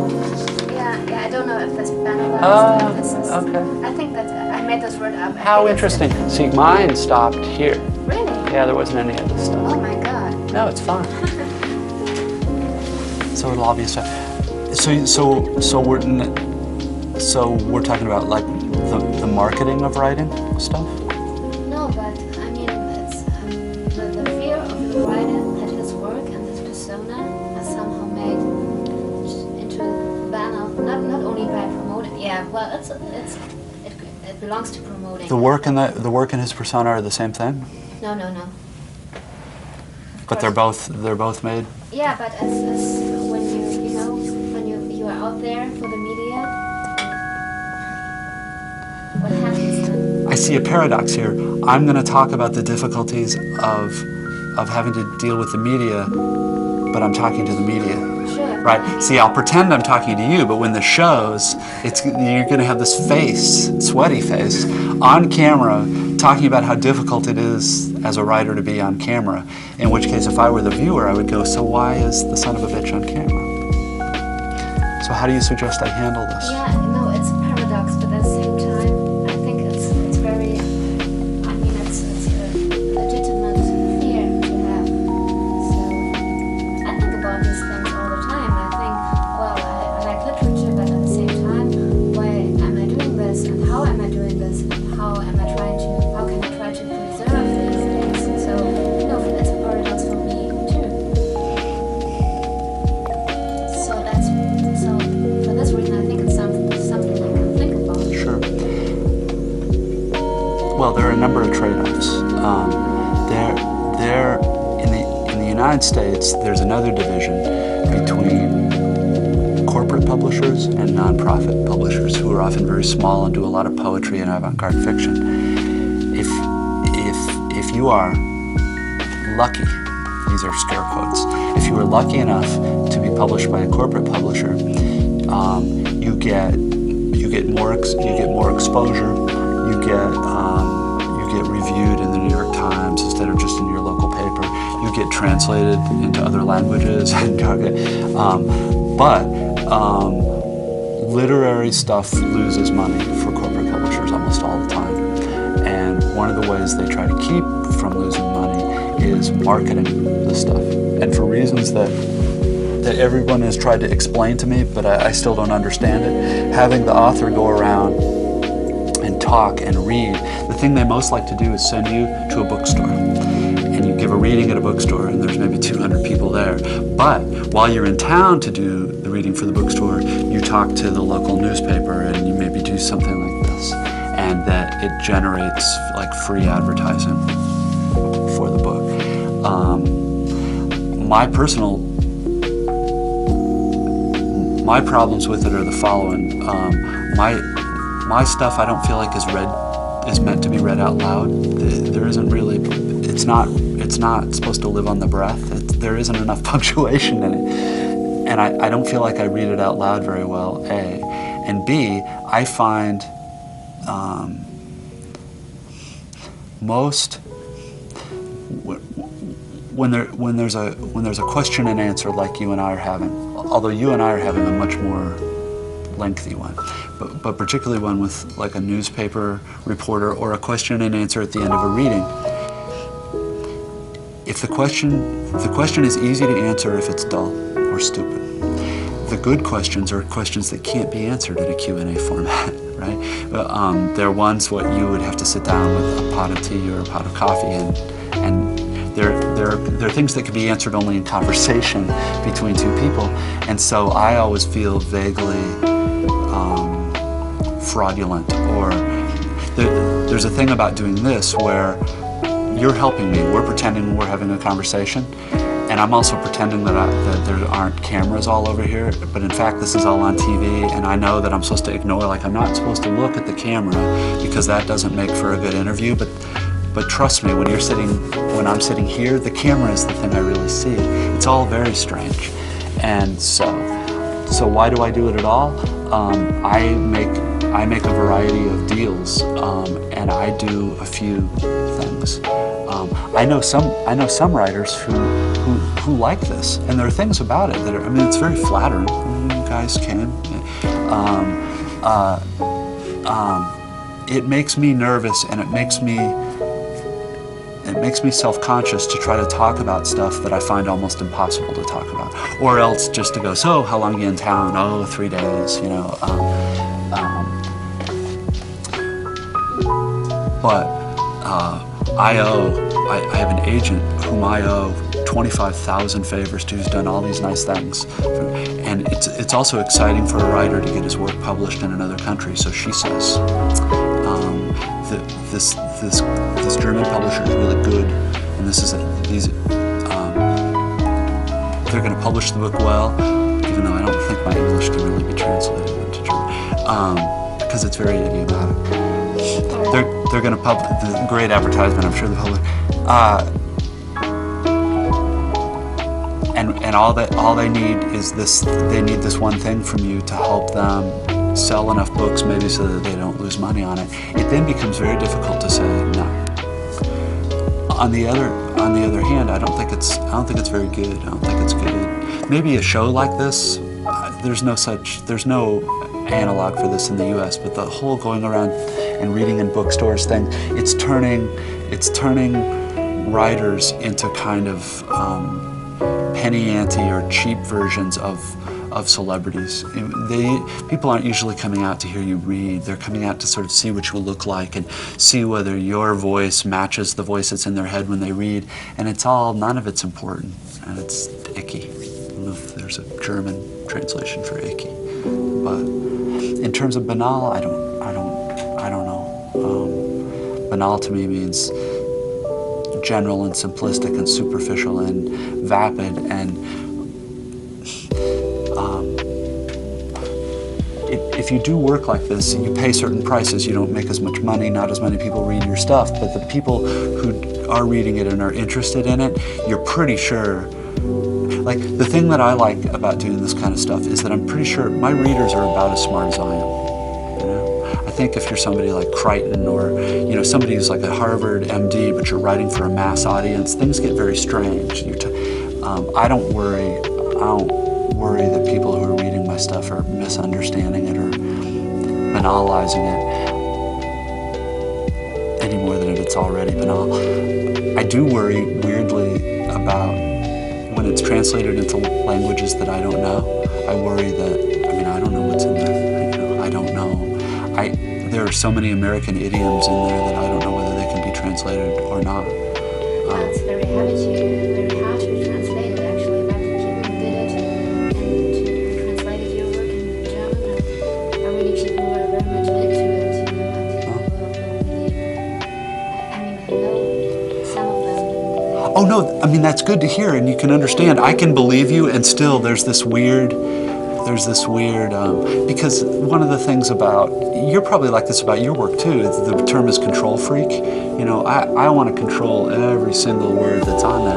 Yeah, I don't know if that's banalized.
Oh,
if this is,
okay.
I think that I made this word up. I
How
think
interesting. See, mine stopped here.
Really?
Yeah, there wasn't any of this stuff.
Oh my god.
No, it's fine. So it'll all be stuff. So we're talking about like the marketing of writing stuff.
No, but I mean, it's the fear of the writer that his work and his persona are somehow made into banal. Not only by promoting. Yeah, well, it belongs to promoting.
The work and his persona are the same thing.
No.
But they're both made.
Yeah, but as when you are out there for the media, what happens then?
I see a paradox here. I'm going to talk about the difficulties of having to deal with the media, but I'm talking to the media.
Sure.
Right? See, I'll pretend I'm talking to you, but when the show's, you're going to have this face, sweaty face, on camera, talking about how difficult it is as a writer to be on camera. In which case, if I were the viewer, I would go, so why is the son of a bitch on camera? So how do you suggest I handle this?
Yeah, no, it's a paradox, but at the same time, I think it's very, I mean, it's a legitimate fear to have. So I think about these things all the time. I think, well, I like literature, but at the same time, why am I doing this, and how am I doing this, and how can I try to preserve these things? So, it's a paradox for me too. So for this reason, I think it's something I can think about.
Sure. Well, there are a number of trade-offs. There in the United States, there's another division between corporate publishers and nonprofit publishers, who are often very small and do a lot of poetry and avant-garde fiction. If you are lucky, these are scare quotes, if you are lucky enough to be published by a corporate publisher, you get more exposure. You get reviewed in the New York Times instead of just in your local paper. You get translated into other languages, but literary stuff loses money for corporate publishers almost all the time. And one of the ways they try to keep from losing money is marketing the stuff. And for reasons that everyone has tried to explain to me, but I still don't understand it, having the author go around and talk and read, the thing they most like to do is send you to a bookstore. And you give a reading at a bookstore, and there's maybe 200 people there. But while you're in town to do the reading for the bookstore, you talk to the local newspaper, and you maybe do something like this. And that it generates like free advertising for the book. My problems with it are the following. My stuff I don't feel like is meant to be read out loud. There isn't really, it's not supposed to live on the breath. There isn't enough punctuation in it. And I don't feel like I read it out loud very well, A. And B, I find most when there's a question and answer like you and I are having, although you and I are having a much more lengthy one, but particularly one with like a newspaper reporter or a question and answer at the end of a reading. If the question is easy to answer if it's dull or stupid. The good questions are questions that can't be answered in a Q&A format, right? They're ones what you would have to sit down with a pot of tea or a pot of coffee and they're things that can be answered only in conversation between two people. And so I always feel vaguely fraudulent, or there's a thing about doing this where you're helping me, we're pretending we're having a conversation, and I'm also pretending that there aren't cameras all over here, but in fact this is all on TV, and I know that I'm supposed to ignore, like I'm not supposed to look at the camera because that doesn't make for a good interview, but trust me, when I'm sitting here, the camera is the thing I really see. It's all very strange. And so why do I do it at all? I make a variety of deals, and I do a few things. I know some writers who like this, and there are things about it that are, I mean, it's very flattering. You guys can. It makes me nervous, and it makes me self-conscious to try to talk about stuff that I find almost impossible to talk about, or else just to go, so how long are you in town? Oh, 3 days, you know. But I have an agent whom I owe 25,000 favors to, who's done all these nice things, and it's also exciting for a writer to get his work published in another country. So she says, this German publisher is really good, and they're going to publish the book well, even though I don't think my English can really be translated into German, because it's very idiomatic. They're going to publish the great advertisement. I'm sure the public, and all they need is this. They need this one thing from you to help them sell enough books, maybe so that they don't lose money on it. It then becomes very difficult to say no. On the other hand, I don't think it's very good. I don't think it's good. Maybe a show like this, there's no analog for this in the U.S. But the whole going around and reading in bookstores thing, it's turning writers into kind of penny ante or cheap versions of celebrities. People aren't usually coming out to hear you read. They're coming out to sort of see what you look like and see whether your voice matches the voice that's in their head when they read. And none of it's important, and it's icky. I don't know if there's a German translation for icky, but in terms of banal, I don't know. Banal to me means general and simplistic and superficial and vapid, and if you do work like this, you pay certain prices. You don't make as much money, not as many people read your stuff, but the people who are reading it and are interested in it, you're pretty sure. Like, the thing that I like about doing this kind of stuff is that I'm pretty sure my readers are about as smart as I am. You know? I think if you're somebody like Crichton, or somebody who's like a Harvard MD, but you're writing for a mass audience, things get very strange. I don't worry that people who are reading my stuff are misunderstanding it or banalizing it any more than it's already banal. I do worry weirdly about when it's translated into languages that I don't know. I worry that, I don't know what's in there. I don't know. There are so many American idioms in there that I don't know whether they can be translated or not.
Well, it's very hard to translate it, actually, but people did it, and translated your work in German, and how many people were very much into it, I know some of them.
Oh no, that's good to hear, and you can understand. I can believe you, and still there's this weird, because one of the things about, you're probably like this about your work too, the term is control freak. I want to control every single word that's on there,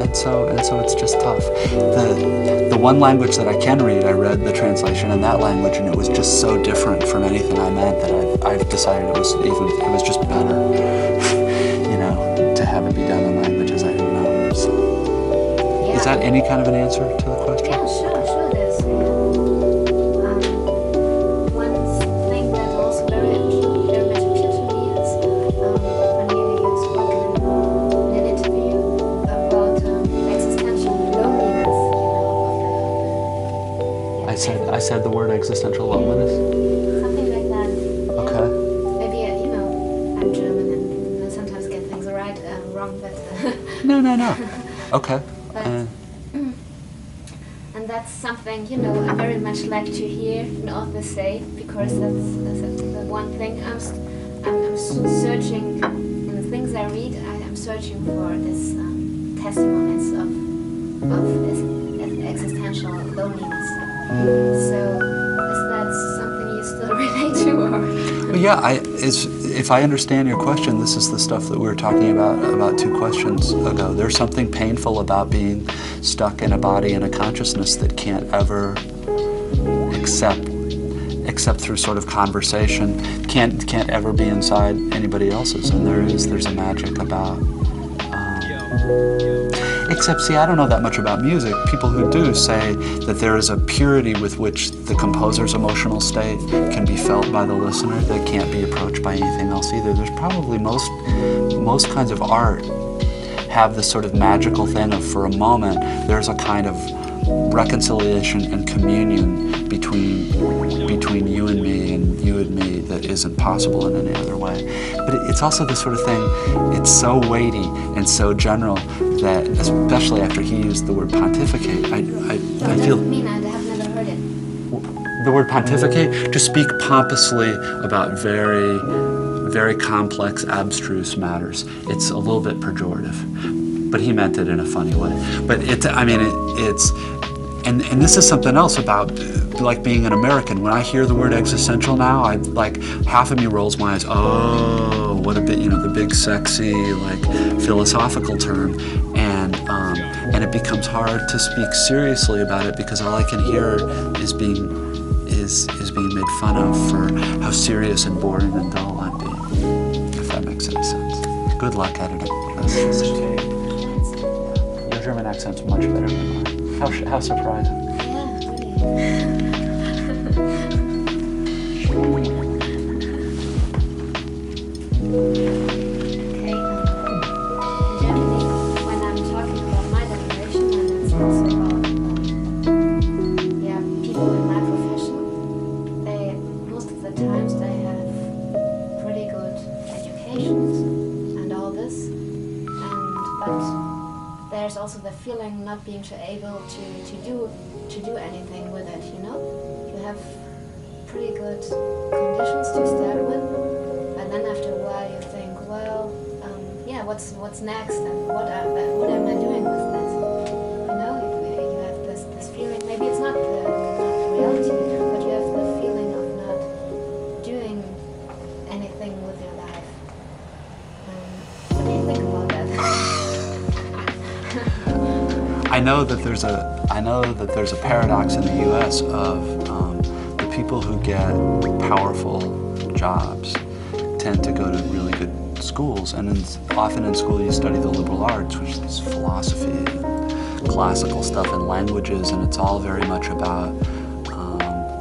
and so it's just tough. The one language that I can read, I read the translation in that language, and it was just so different from anything I meant that I've decided it was just better, to have it be done in languages I didn't know. So,
Yeah.
Is that any kind of an answer to the question?
Yeah, sure, there's one thing that also very much appealed to me is when you spoke in an interview about existential loneliness.
I said the word existential loneliness.
Something like that.
Okay.
Maybe I'm German and I sometimes get things wrong, but
No. Okay.
But, and that's something, I very much like to hear an author say, because that's the one thing I'm searching, in the things I read, I'm searching for this testimonies of this existential loneliness. So, is that something you still relate to, or?
Well, yeah, if I understand your question, this is the stuff that we were talking about 2 questions ago. There's something painful about being stuck in a body and a consciousness that can't ever accept except through sort of conversation, can't ever be inside anybody else's. And there's a magic about. Except, see, I don't know that much about music. People who do say that there is a purity with which the composer's emotional state can be felt by the listener that can't be approached by anything else either. There's probably most kinds of art have this sort of magical thing of, for a moment, there's a kind of reconciliation and communion between you and me that isn't possible in any other way. But it's also the sort of thing, it's so weighty and so general that, especially after he used the word pontificate, I feel...
I have never heard it.
The word pontificate, to speak pompously about very, very complex, abstruse matters. It's a little bit pejorative, but he meant it in a funny way. But and this is something else about like being an American. When I hear the word existential now, I like half of me rolls my eyes. Oh, what a bit, the big sexy like philosophical term, and it becomes hard to speak seriously about it because all I can hear is being made fun of for how serious and boring and dull I'm being. If that makes any sense. Good luck editing. Your German accent's much better than mine. How surprising.
Yeah, really. Okay, in Germany, when I'm talking about my generation, and it's also about people in my profession, most of the times they have pretty good educations and all this, but there's also the feeling not being able to do anything with it, You have pretty good conditions to start with, and then after a while you think, well, what's next, and what am I doing with this? You have this feeling, maybe it's not reality, but you have the feeling of not doing anything with your life. What do you think about that?
I know that there's a paradox in the U.S. of the people who get powerful jobs tend to go to really good schools, and often in school you study the liberal arts, which is philosophy and classical stuff and languages, and it's all very much about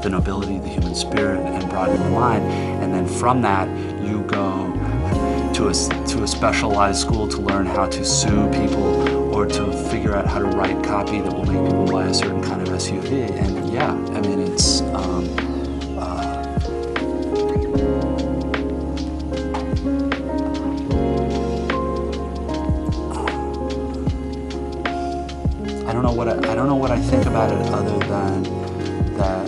the nobility of the human spirit and broadening the mind. And then from that you go to a specialized school to learn how to sue people or to figure out how to write copy that will make people buy a certain kind of SUV. And it's I don't know what I think about it other than that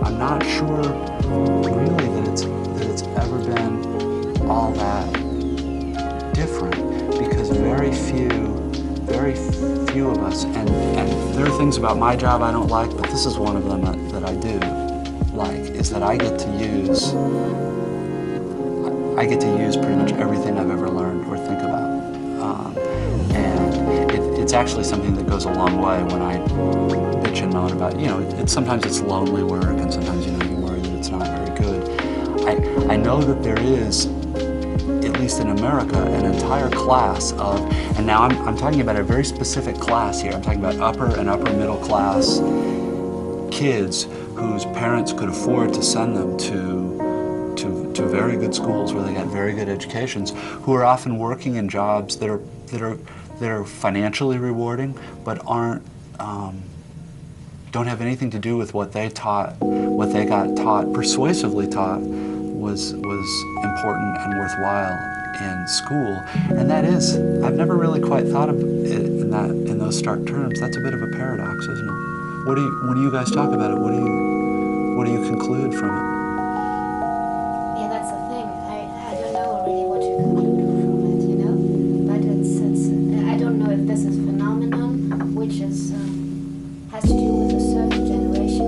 I'm not sure really that it's ever been all that different, because very few of us, and there are things about my job I don't like, but this is one of them that I do like, is that I get to use pretty much everything I've ever learned or think about. And it's actually something that goes a long way when I bitch and moan about, sometimes it's lonely work, and sometimes, you worry that it's not very good. I know that there is, at least in America, an entire class of, and now I'm talking about a very specific class here. I'm talking about upper and upper middle class kids whose parents could afford to send them to very good schools where they got very good educations, who are often working in jobs that are financially rewarding, but don't have anything to do with what they got persuasively taught was important and worthwhile in school. And that is, I've never really quite thought of it in those stark terms. That's a bit of a paradox, isn't it? When you guys talk about it, what do you conclude from it?
Yeah, that's the thing. I don't know really what to conclude from it, but I don't know if this is a phenomenon which has to do with a certain generation,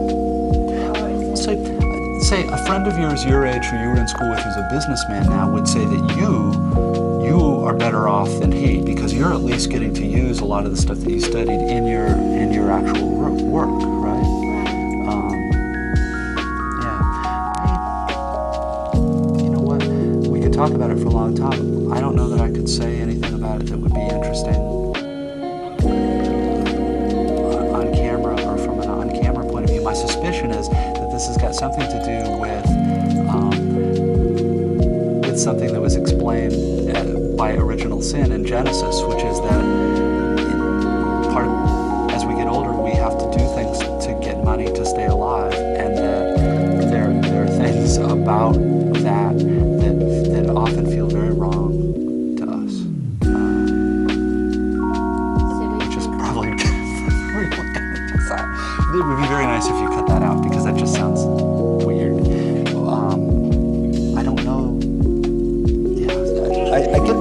or is it...
Say a friend of yours your age who you were in school with who's a businessman now would say that you are better off than he, because you're at least getting to use a lot of the stuff that you studied in your actual work, right? You know what? We could talk about it for a long time. I don't know that I could say anything about it that would be interesting on camera or from an on-camera point of view. My suspicion is that this has got something to do with something that was explained by original sin in Genesis, which is that as we get older, we have to do things to get money to stay alive, and that there are things about that often feel very wrong to us, which is probably it would be very nice if you cut that out, because that just sounds weird. I don't know. I get.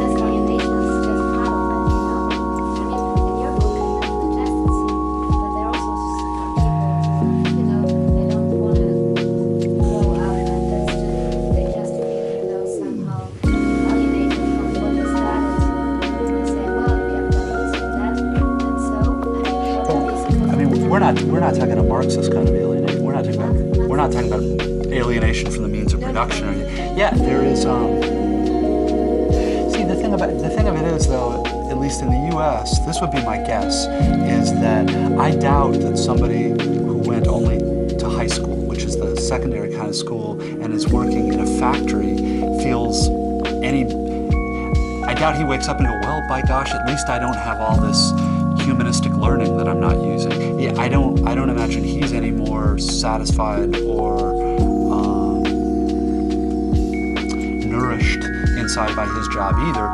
We're not talking a Marxist kind of alienation. We're not talking about alienation from the means of production. Yeah, there is. See, the thing of it is, though, at least in the U.S., this would be my guess, is that I doubt that somebody who went only to high school, which is the secondary kind of school, and is working in a factory, feels any. I doubt he wakes up and goes, well, by gosh, at least I don't have all this humanistic learning that I'm not using. Yeah, I don't imagine he's any more satisfied or nourished inside by his job either.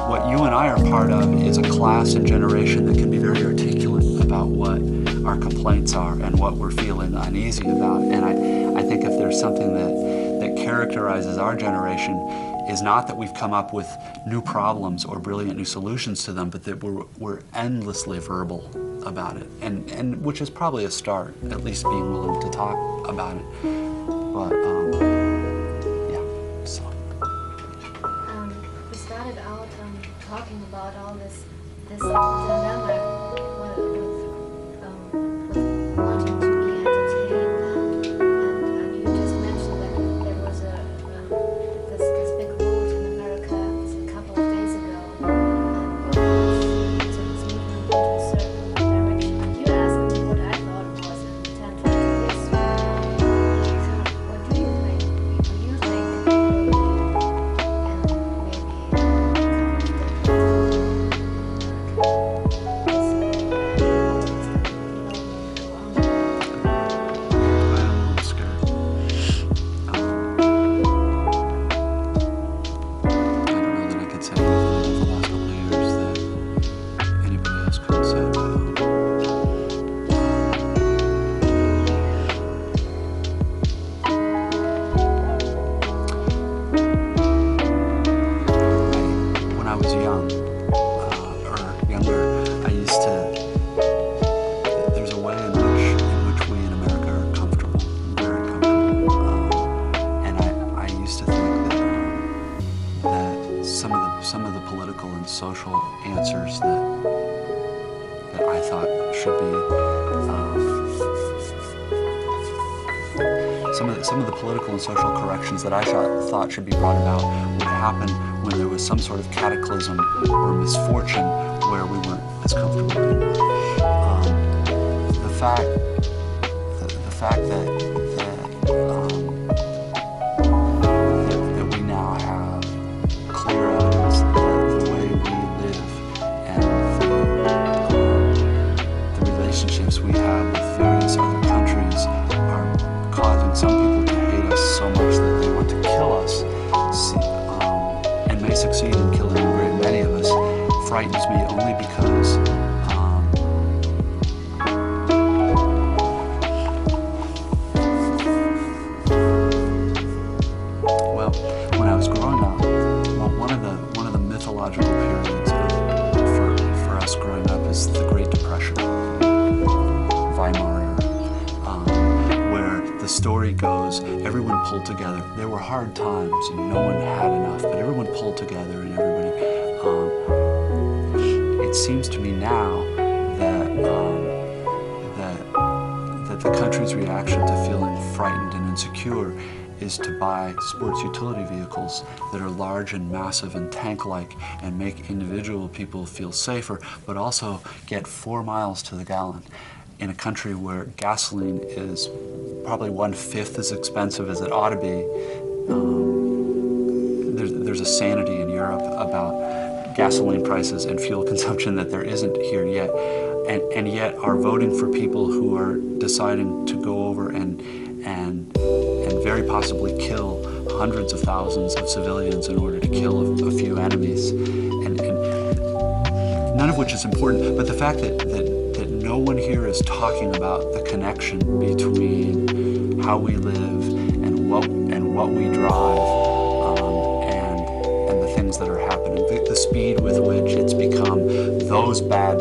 What you and I are part of is a class and generation that can be very articulate about what our complaints are and what we're feeling uneasy about. And I think if there's something that characterizes our generation, is not that we've come up with new problems or brilliant new solutions to them, but that we're endlessly verbal about it, and which is probably a start, at least being willing to talk about it. But yeah, so.
We started out talking about all this dilemma with wanting to be entertained, and you just mentioned that there was this big vote in America a couple of days ago, and so this movement into a certain direction. And you asked me what I thought it was in 10, 20 years. So what do you think? Do you think
some of the political and social answers that I thought should be some of the political and social corrections that I thought should be brought about would happen when there was some sort of cataclysm or misfortune where we weren't as comfortable anymore. The fact that we now have clear evidence that the way we live and the relationships we have with various other countries are causing some people to hate us so much that they want to kill us, and may succeed in killing a great many of us, frightens me only because when I was growing up, one of the mythological periods for us growing up is the Great Depression, Weimar era, where the story goes, everyone pulled together. There were hard times and no one had enough, but everyone pulled together and everybody seems to me now that that the country's reaction to feeling frightened and insecure is to buy sports utility vehicles that are large and massive and tank-like and make individual people feel safer, but also get 4 miles to the gallon in a country where gasoline is probably 1/5 as expensive as it ought to be. There's a sanity in Europe about gasoline prices and fuel consumption that there isn't here yet, and yet are voting for people who are deciding to go over and very possibly kill hundreds of thousands of civilians in order to kill a few enemies, and none of which is important. But the fact that no one here is talking about the connection between how we live and what we drive, and the things that are happening, the speed with which it's become those bad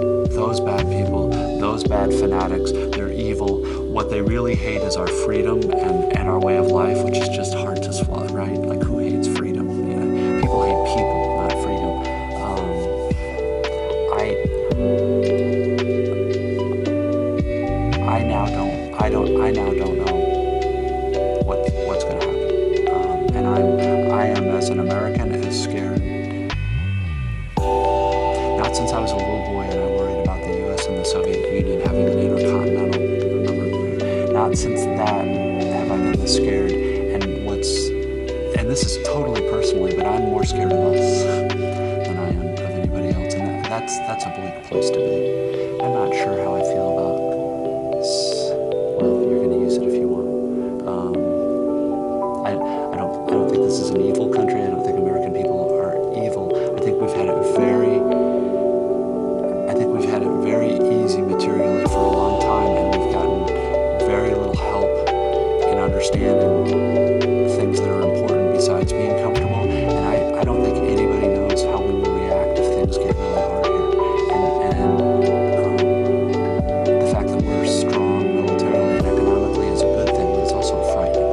people, those bad fanatics, they're evil. What they really hate is our freedom and our way of life, which is just hard to swallow, right? Like, who hates freedom? Yeah. People hate people, not freedom. I now don't know what's going to happen, and I am as an American as scared. Not since I was a little boy and I worried about the U.S. and the Soviet Union having an intercontinental. Not since that have I been this scared, and this is totally personally, but I'm more scared of us than I am of anybody else, and that's a bleak place to be. I'm not sure how I feel about this. Well, you're going to use it if you want. I don't think this is an evil country. I don't think American people are evil. I think we've had it very easy materially for a long time, and we've gotten very little help in understanding things that are important besides being comfortable. And I don't think anybody knows how we will react if things get really hard here. And the fact that we're strong militarily and economically is a good thing, but it's also a frightening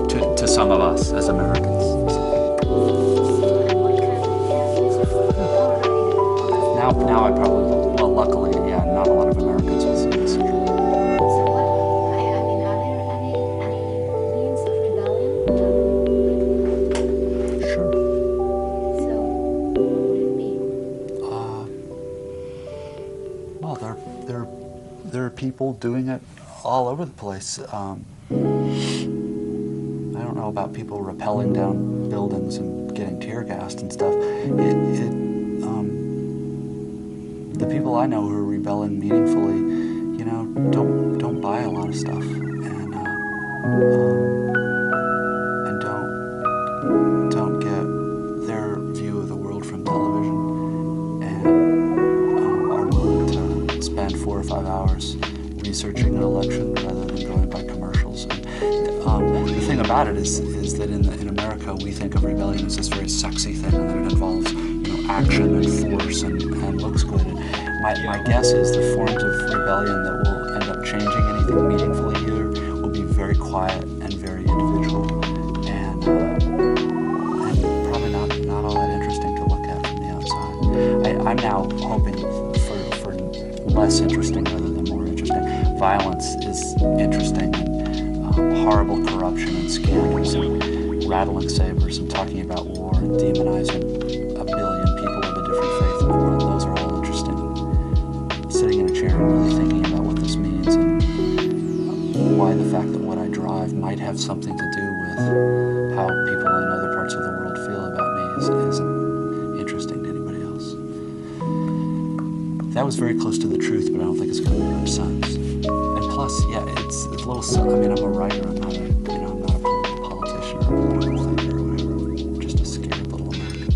thing to some of us as Americans. Now I probably will. Well, luckily, yeah, not a lot of Americans will see this.
So what? Are there any means of rebellion?
Sure.
So what would it be?
Well, there are people doing it all over the place. I don't know about people rappelling down buildings and getting tear gassed and stuff. The people I know who are rebelling meaningfully, don't buy a lot of stuff, and don't get their view of the world from television, and are willing to spend 4 or 5 hours researching an election rather than going by commercials. And the thing about it is that in America we think of rebellion as this very sexy thing, and that it involves action and force and looks good. And my guess is the forms of rebellion that will end up changing anything meaningfully here will be very quiet and very individual, and probably not all that interesting to look at from the outside. I'm now hoping for less interesting rather than more interesting. Violence is interesting, and horrible corruption and scandals and rattling sabers and talking about war and demonizing a billion people of a different faith in the world. Those are all interesting. Sitting in a chair and really thinking about what this means and why the fact that what I drive might have something to do with how people in other parts of the world feel about me isn't interesting to anybody else. That was very close to the truth, but I don't think it's going to make much sense. And plus, yeah, it's a little. I mean, I'm a writer. I'm not a politician or a political thinker or whatever. I'm just a scared little American.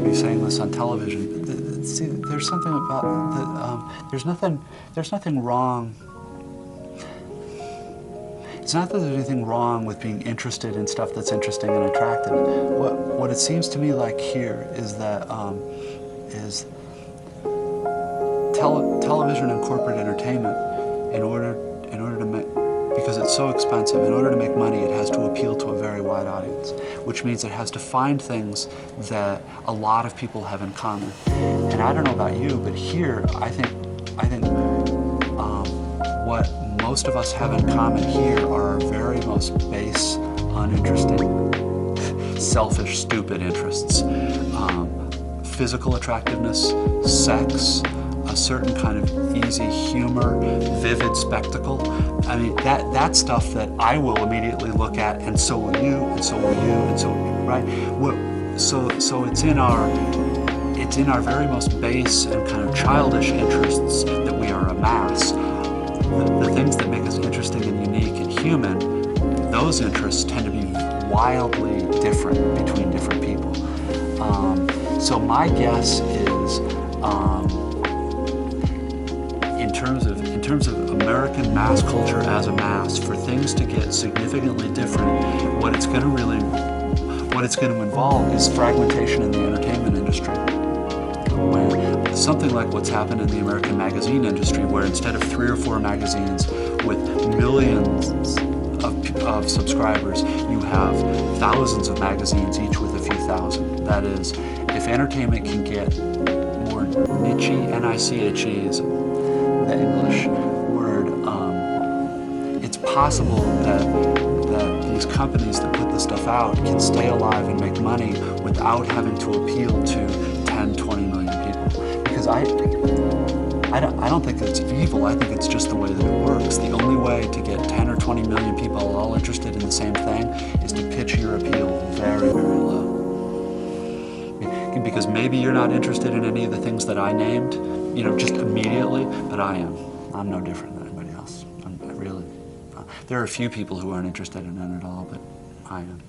be saying this on television. See, there's something about there's nothing wrong. It's not that there's anything wrong with being interested in stuff that's interesting and attractive. What it seems to me like here is that television and corporate entertainment, in order to make, because it's so expensive, in order to make money, it has to appeal to a very wide audience, which means it has to find things that a lot of people have in common. And I don't know about you, but here, I think what most of us have in common here are our very most base, uninteresting, selfish, stupid interests. Physical attractiveness, sex, a certain kind of easy humor, vivid spectacle. I mean, that stuff that I will immediately look at, and so will you, and so will you, and so will you, right? So it's in our very most base and kind of childish interests that we are a mass. The things that make us interesting and unique and human, those interests tend to be wildly different between different people. So my guess is, in terms of American mass culture as a mass, for things to get significantly different, what it's going to involve is fragmentation in the entertainment industry. Something like what's happened in the American magazine industry, where instead of 3 or 4 magazines with millions of subscribers, you have thousands of magazines, each with a few thousand. That is, if entertainment can get more niche-y, N-I-C-H-E is the English word, it's possible that these companies that put this stuff out can stay alive and make money without having to appeal to 10, 20 million people. Because I don't think it's evil. I think it's just the way that it works. The only way to get 10 or 20 million people all interested in the same thing is to pitch your appeal very, very low. Because maybe you're not interested in any of the things that I named, just immediately, but I am. I'm no different than anybody else. There are a few people who aren't interested in it at all, but I am.